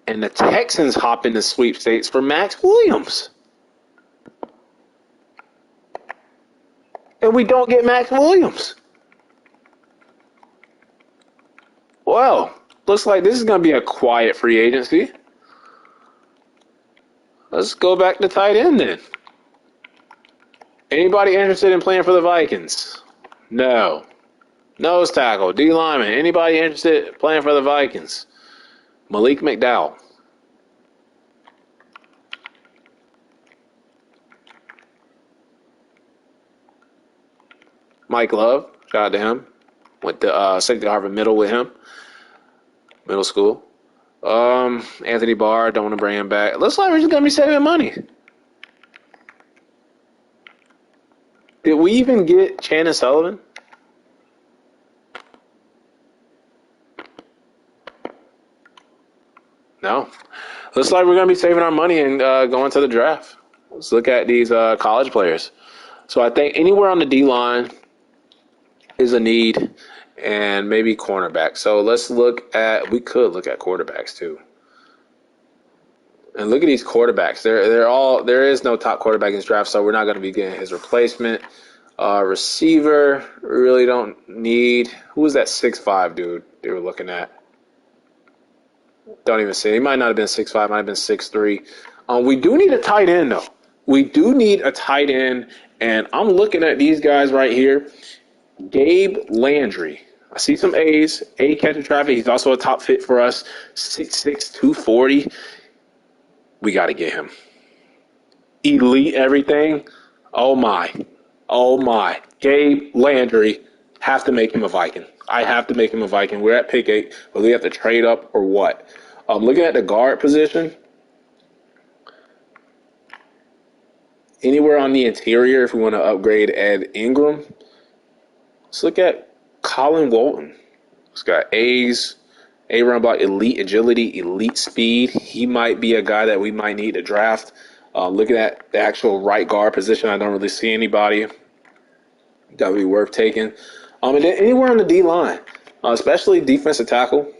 And the Texans hop into sweepstakes for Max Williams. And we don't get Max Williams. Well, looks like this is going to be a quiet free agency. Let's go back to tight end then. Anybody interested in playing for the Vikings? No. Nose tackle, D lineman. Anybody interested in playing for the Vikings? Malik McDowell. Mike Love, shout out to him. Went to St. Harvard Middle with him. Middle school. Anthony Barr, don't want to bring him back. Looks like we're just going to be saving money. Did we even get Chandler Sullivan? No. Looks like we're going to be saving our money and going to the draft. Let's look at these college players. So I think anywhere on the D-line is a need, and maybe cornerback. So we could look at quarterbacks too. And look at these quarterbacks. There is no top quarterback in this draft, so we're not going to be getting his replacement. Receiver, really don't need. Who was that 6'5" dude they were looking at? Don't even see. He might not have been 6'5", might have been 6'3". We do need a tight end, though. We do need a tight end, and I'm looking at these guys right here. Gabe Landry. I see some A's. A catching traffic. He's also a top fit for us. 6'6", 240. We got to get him. Elite everything. Oh, my. Gabe Landry. Have to make him a Viking. I have to make him a Viking. We're at pick 8, but we have to trade up or what? Looking at the guard position, Anywhere on the interior, if we want to upgrade Ed Ingram, let's look at Colin Walton. He's got A's, A run block, elite agility, elite speed. He might be a guy that we might need to draft. Looking at the actual right guard position, I don't really see anybody that would be worth taking. And then anywhere on the D line, especially defensive tackle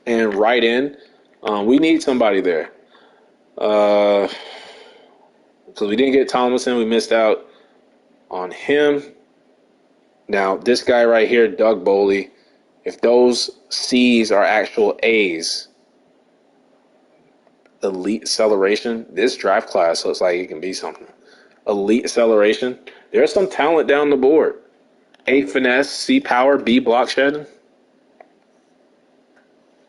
and right end, we need somebody there. Because we didn't get Tomlinson, we missed out on him. Now, this guy right here, Doug Boley, if those C's are actual A's, elite acceleration, this draft class looks like it can be something. Elite acceleration, there's some talent down the board. A finesse, C power, B block shedding.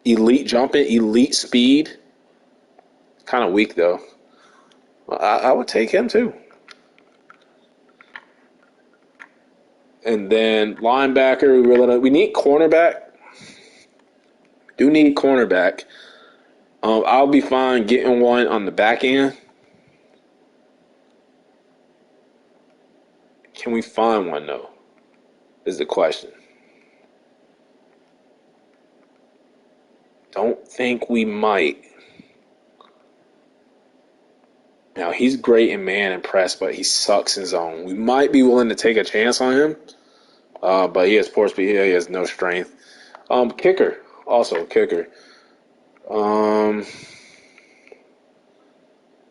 Elite jumping, elite speed. Kind of weak though. I would take him too. And then linebacker, we need cornerback. Do need cornerback. I'll be fine getting one on the back end. Can we find one though? Is the question. Don't think we might. Now, he's great in man and press, but he sucks in zone. We might be willing to take a chance on him, but he has poor speed. He has no strength. Kicker. Also, kicker.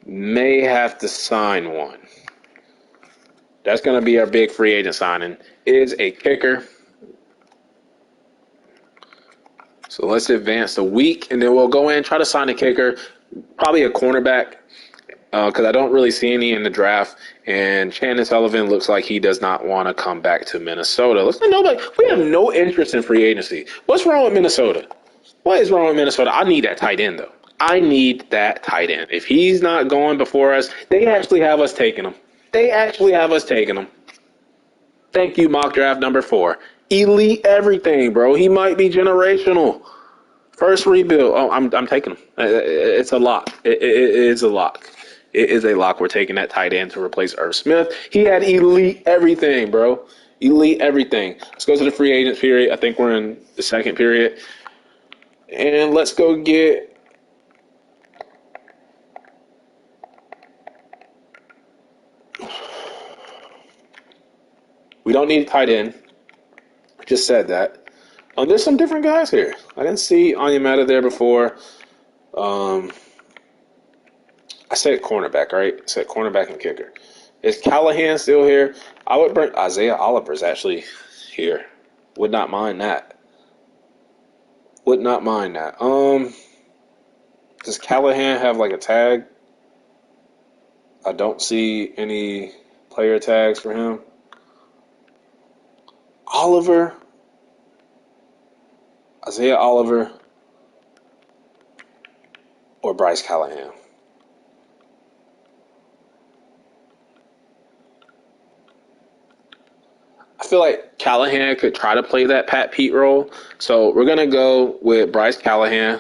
May have to sign one. That's going to be our big free agent signing, is a kicker. So let's advance a week, and then we'll go in and try to sign a kicker, probably a cornerback, because I don't really see any in the draft. And Shannon Sullivan looks like he does not want to come back to Minnesota. We have no interest in free agency. What's wrong with Minnesota? What is wrong with Minnesota? I need that tight end, though. I need that tight end. If he's not going before us, they actually have us taking him. Thank you, mock draft number 4. Elite everything, bro. He might be generational. First rebuild. Oh, I'm taking him. It's a lock. It is a lock. It is a lock. We're taking that tight end to replace Irv Smith. He had elite everything, bro. Elite everything. Let's go to the free agent period. I think we're in the second period. And let's go get we don't need a tight end. I just said that. There's some different guys here. I didn't see Onyemata there before. I said cornerback, right? I said cornerback and kicker. Is Callahan still here? I would bring Isaiah Oliver's actually here. Would not mind that. Does Callahan have like a tag? I don't see any player tags for him. Isaiah Oliver, or Bryce Callahan. I feel like Callahan could try to play that Pat Pete role. So we're going to go with Bryce Callahan.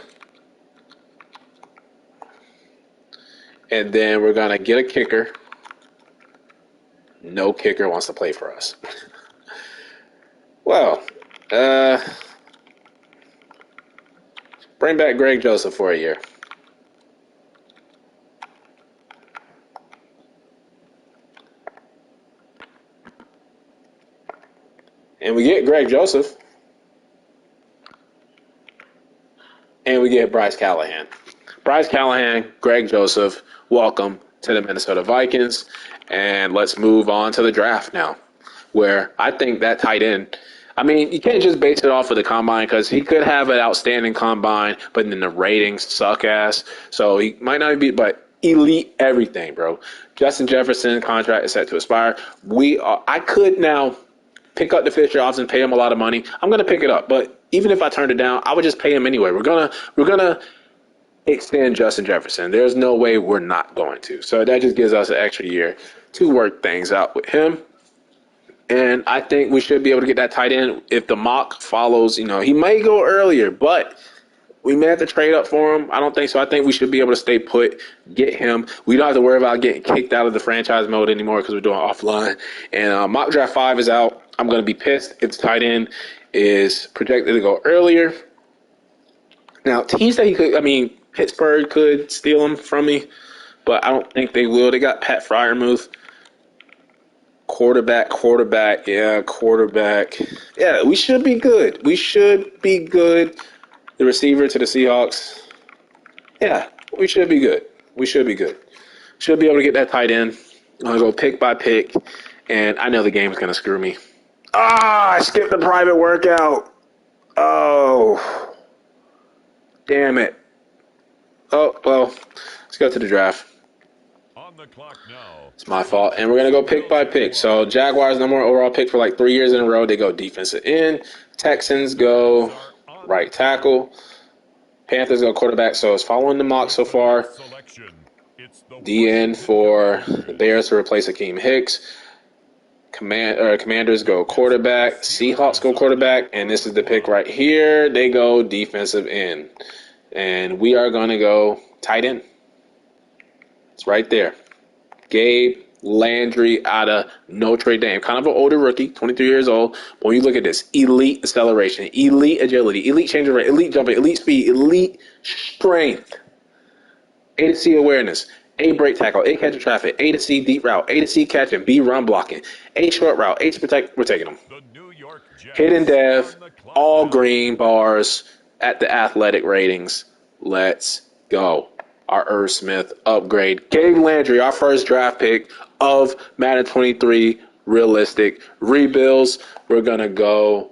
And then we're going to get a kicker. No kicker wants to play for us. Well, bring back Greg Joseph for a year. And we get Greg Joseph. And we get Bryce Callahan. Bryce Callahan, Greg Joseph, welcome to the Minnesota Vikings. And let's move on to the draft now, where I think that tight end, I mean, you can't just base it off of the combine because he could have an outstanding combine, but then the ratings suck ass. So he might not be, but elite everything, bro. Justin Jefferson contract is set to expire. I could now pick up the Fisher option and pay him a lot of money. I'm going to pick it up, but even if I turned it down, I would just pay him anyway. We're gonna extend Justin Jefferson. There's no way we're not going to. So that just gives us an extra year to work things out with him. And I think we should be able to get that tight end if the mock follows. He may go earlier, but We may have to trade up for him. I don't think so. I think we should be able to stay put, get him. We don't have to worry about getting kicked out of the franchise mode anymore because we're doing offline. And mock draft 5 is out. I'm going to be pissed if the tight end is projected to go earlier. Now, teams that he could, Pittsburgh could steal him from me, but I don't think they will. They got Pat Freiermuth. Quarterback. Yeah, quarterback. Yeah, we should be good. The receiver to the Seahawks. Yeah, we should be good. Should be able to get that tight end. I'm going to go pick by pick, and I know the game is going to screw me. I skipped the private workout. Oh, damn it. Oh, well, let's go to the draft. On the clock now. It's my fault. And we're going to go pick by pick. So Jaguars, number 1 overall pick for like 3 years in a row. They go defensive end. Texans go right tackle. Panthers go quarterback. So it's following the mock so far. DN for the Bears to replace Akeem Hicks. Commanders go quarterback. Seahawks go quarterback. And this is the pick right here. They go defensive end. And we are going to go tight end. It's right there. Gabe Landry out of Notre Dame. Kind of an older rookie, 23 years old. But when you look at this, elite acceleration, elite agility, elite change of rate, elite jumping, elite speed, elite strength, A to C awareness, A break tackle, A catch in traffic, A to C deep route, A to C catching, B run blocking, A short route, A to protect. We're taking them. Hidden dev, all green bars at the athletic ratings. Let's go. Our Irv Smith upgrade. Gabe Landry, our first draft pick of Madden 23 realistic rebuilds. We're going to go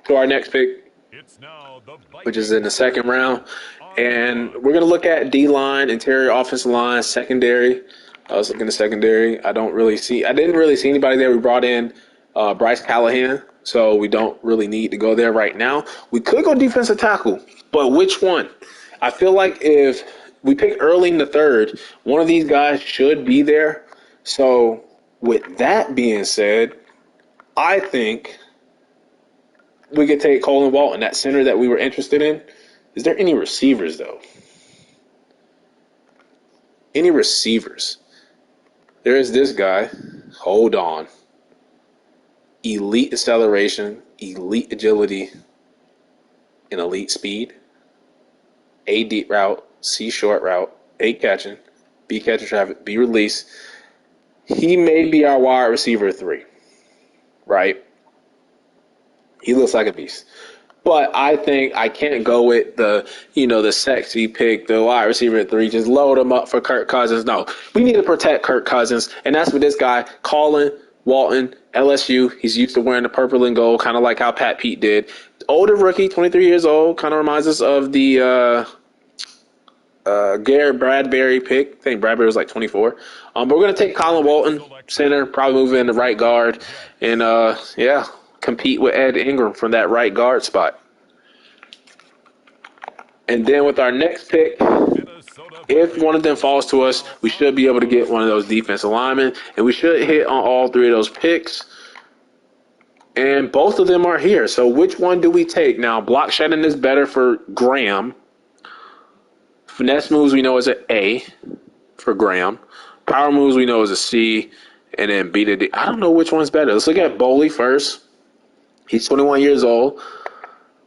to our next pick, which is in the second round. And we're going to look at D-line, interior offensive line, secondary. I was looking at secondary. I didn't really see anybody there. We brought in Bryce Callahan, so we don't really need to go there right now. We could go defensive tackle, but which one? I feel like if we pick early in the third, one of these guys should be there. So with that being said, I think we could take Colin Walton, that center that we were interested in. Is there any receivers, though? Any receivers? There is this guy. Hold on. Elite acceleration, elite agility, and elite speed. A deep route, C short route, A catching, B catching traffic, B release. He may be our wide receiver 3, right? He looks like a beast. But I think I can't go with the sexy pick, the wide receiver 3, just load him up for Kirk Cousins. No, we need to protect Kirk Cousins, and that's what this guy, Colin Walton, LSU. He's used to wearing the purple and gold, kind of like how Pat Pete did. Older rookie, 23 years old, kind of reminds us of the Garrett Bradbury pick. I think Bradbury was like 24. But we're going to take Colin Walton, center, probably move in the right guard, and compete with Ed Ingram from that right guard spot. And then with our next pick, if one of them falls to us, we should be able to get one of those defensive linemen, and we should hit on all 3 of those picks. And both of them are here. So which one do we take? Now, block shedding is better for Graham. Finesse moves we know is an A for Graham. Power moves we know is a C. And then B to D. I don't know which one's better. Let's look at Boley first. He's 21 years old.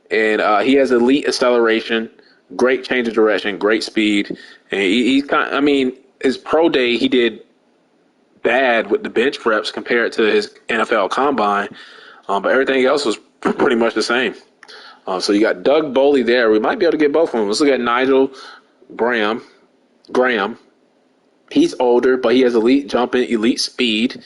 And he has elite acceleration, great change of direction, great speed. And he's his pro day, he did bad with the bench reps compared to his NFL combine. But everything else was pretty much the same. So you got Doug Boley there. We might be able to get both of them. Let's look at Nigel Graham. He's older, but he has elite jumping, elite speed.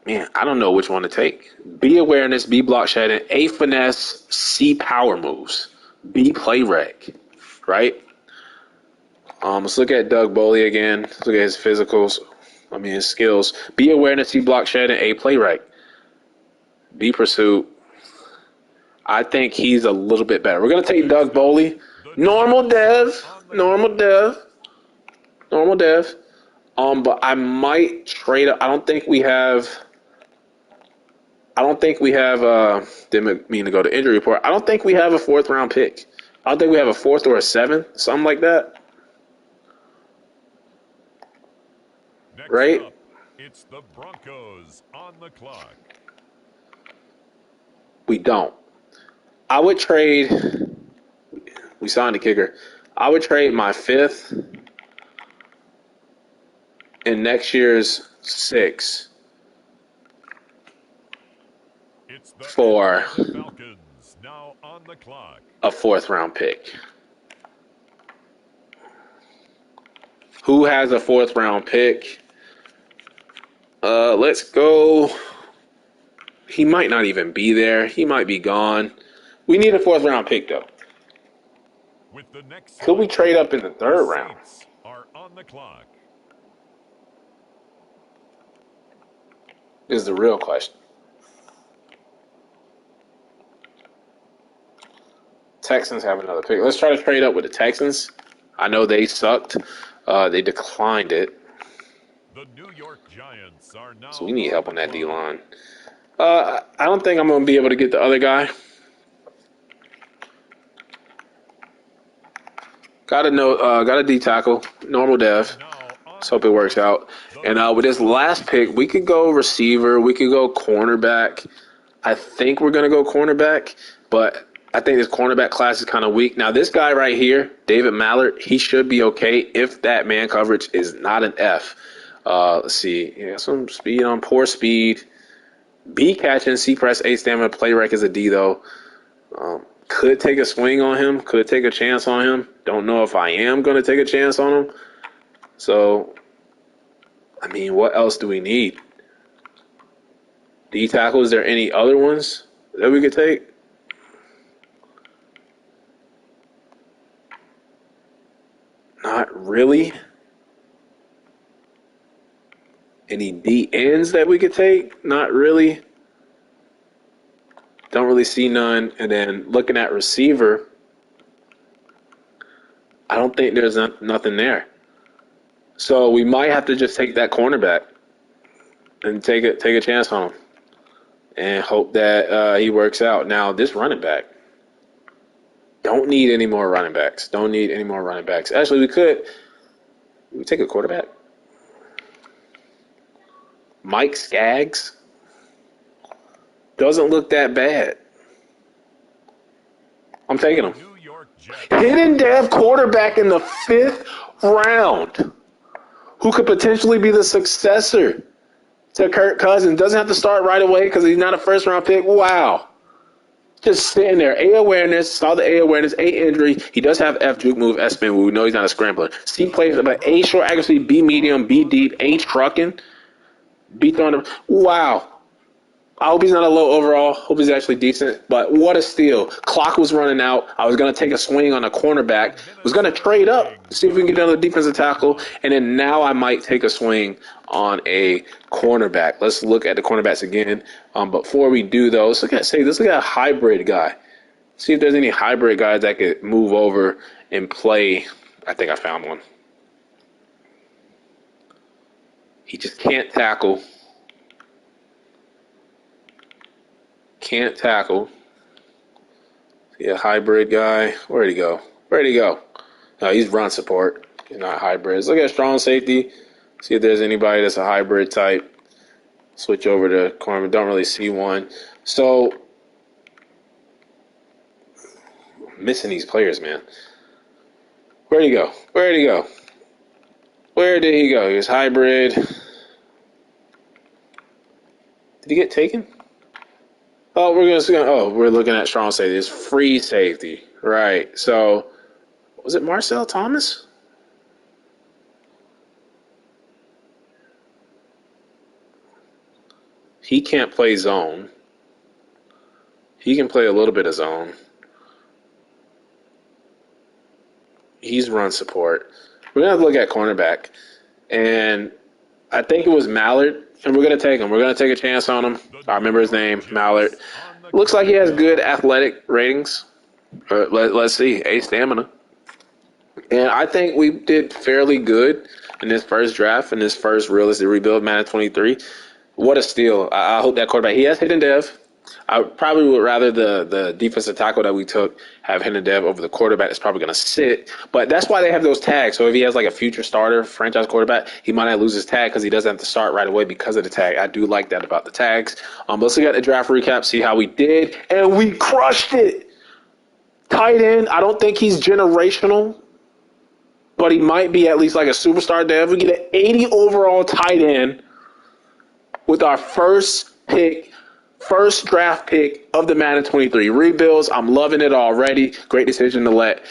Man, I don't know which one to take. B awareness, B block shedding, A finesse, C power moves, B play rec, right? Let's look at Doug Boley again. Let's look at his his skills. B awareness, C block shedding, A play rec, B pursuit. I think he's a little bit better. We're going to take Doug Boley. Normal dev. But I might trade up. I I don't think we have. Didn't mean to go to injury report. I don't think we have a fourth round pick. I don't think we have a fourth or a seventh, something like that. Next Right? up, it's the Broncos on the clock. We don't. I would trade. We signed a kicker. I would trade my fifth and next year's six It's the for Atlanta Falcons now on the clock. a fourth round pick. Who has a fourth round pick? Let's go. He might not even be there. He might be gone. We need a fourth round pick though. With the next Could we selection, trade up in the the third round? Saints are on the clock. Is the real question. Texans have another pick. Let's try to trade up with the Texans. I know they sucked. They declined it. The New York Giants are now So we need help on that the D clock. line. I don't think I'm going to be able to get the other guy. Got a D tackle, normal dev. Now on Let's hope it works out. And with this last pick, we could go receiver, we could go cornerback. I think we're gonna go cornerback, but I think this cornerback class is kind of weak. Now this guy right here, David Mallard, he should be okay if that man coverage is not an F. Let's see, yeah, some speed on poor speed. B catching, C press, A stamina, play rec is a D though. Could take a swing on him, could take a chance on him. Don't know if I am going to take a chance on him. So, I mean, what else do we need? D tackle, is there any other ones that we could take? Not really. Any D ends that we could take? Not really. Don't really see none. And then looking at receiver, I don't think there's nothing there. So we might have to just take that cornerback and take a chance on him and hope that he works out. Now this running back, don't need any more running backs. Don't need any more running backs. Actually, we could take a quarterback. Mike Skaggs doesn't look that bad. I'm taking him. New York Jets. Hidden dev quarterback in the 5th round who could potentially be the successor to Kirk Cousins. Doesn't have to start right away because he's not a first-round pick. Wow. Just sitting there. A awareness. Saw the A awareness. A injury. He does have F juke move, S spin. We know he's not a scrambler. C plays, but A short accuracy, B medium, B deep, A trucking, B throwing. Wow. I hope he's not a low overall. Hope he's actually decent. But what a steal. Clock was running out. I was going to take a swing on a cornerback. Was going to trade up, see if we can get another defensive tackle. And then now I might take a swing on a cornerback. Let's look at the cornerbacks again. Before we do, though, let's look at a hybrid guy. See if there's any hybrid guys that could move over and play. I think I found one. He just can't tackle. Can't tackle. Yeah, hybrid guy. Where'd he go? No, he's run support. He's not hybrid. Let's look at strong safety. See if there's anybody that's a hybrid type. Switch over to corner. Don't really see one. So, I'm missing these players, man. Where'd he go? Where did he go? He was hybrid. Did he get taken? Oh, we're looking at strong safety. It's free safety. Right. So, was it Marcel Thomas? He can't play zone. He can play a little bit of zone. He's run support. We're going to look at cornerback. And I think it was Mallard. And we're going to take him. We're going to take a chance on him. I remember his name, Mallard. Looks like he has good athletic ratings. Let's see. A stamina. And I think we did fairly good in this first draft, in this first realistic rebuild, Madden 23. What a steal. I hope that quarterback, he has hidden dev. I probably would rather the defensive tackle that we took have hidden dev over the quarterback that's probably going to sit. But that's why they have those tags. So if he has like a future starter, franchise quarterback, he might not lose his tag because he doesn't have to start right away because of the tag. I do like that about the tags. Let's look at the draft recap, see how we did. And we crushed it. Tight end, I don't think he's generational, but he might be at least like a superstar dev. We get an 80 overall tight end with our first draft pick of the Madden 23 rebuilds. I'm loving it already. Great decision to let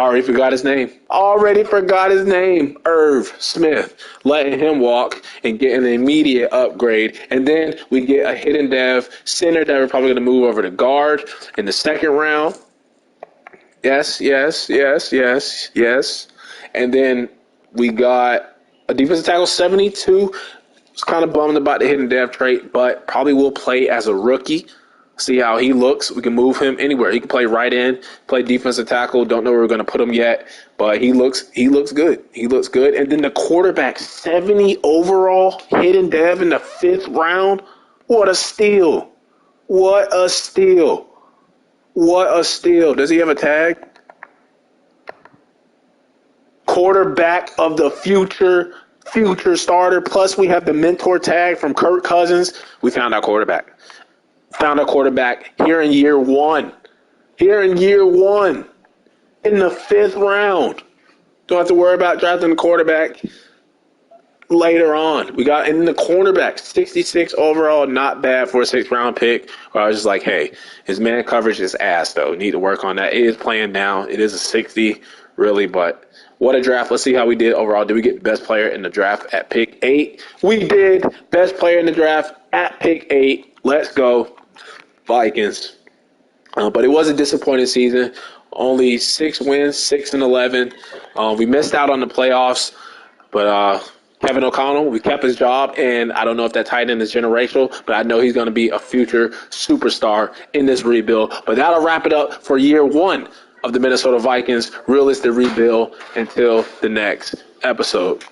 already forgot his name. Irv Smith. Letting him walk and get an immediate upgrade. And then we get a hidden dev center that we're probably going to move over to guard in the second round. Yes. And then we got a defensive tackle 72. Was kind of bummed about the hidden dev trait, but probably will play as a rookie. See how he looks. We can move him anywhere. He can play right in, play defensive tackle. Don't know where we're going to put him yet, but he looks good. And then the quarterback, 70 overall, hidden dev in the 5th round. What a steal. Does he have a tag? Quarterback of the future starter. Plus, we have the mentor tag from Kirk Cousins. We found our quarterback. Here in year one. In the 5th round. Don't have to worry about drafting the quarterback later on. We got in the cornerback, 66 overall, not bad for a 6th round pick. Where I was just like, hey, his man coverage is ass, though. Need to work on that. It is playing down. It is a 60, really, but what a draft. Let's see how we did overall. Did we get best player in the draft at pick 8? We did. Best player in the draft at pick 8. Let's go, Vikings. But it was a disappointing season. Only 6 wins, 6-11. We missed out on the playoffs, but Kevin O'Connell, we kept his job, and I don't know if that tight end is generational, but I know he's going to be a future superstar in this rebuild. But that'll wrap it up for year 1 of the Minnesota Vikings realistic rebuild until the next episode.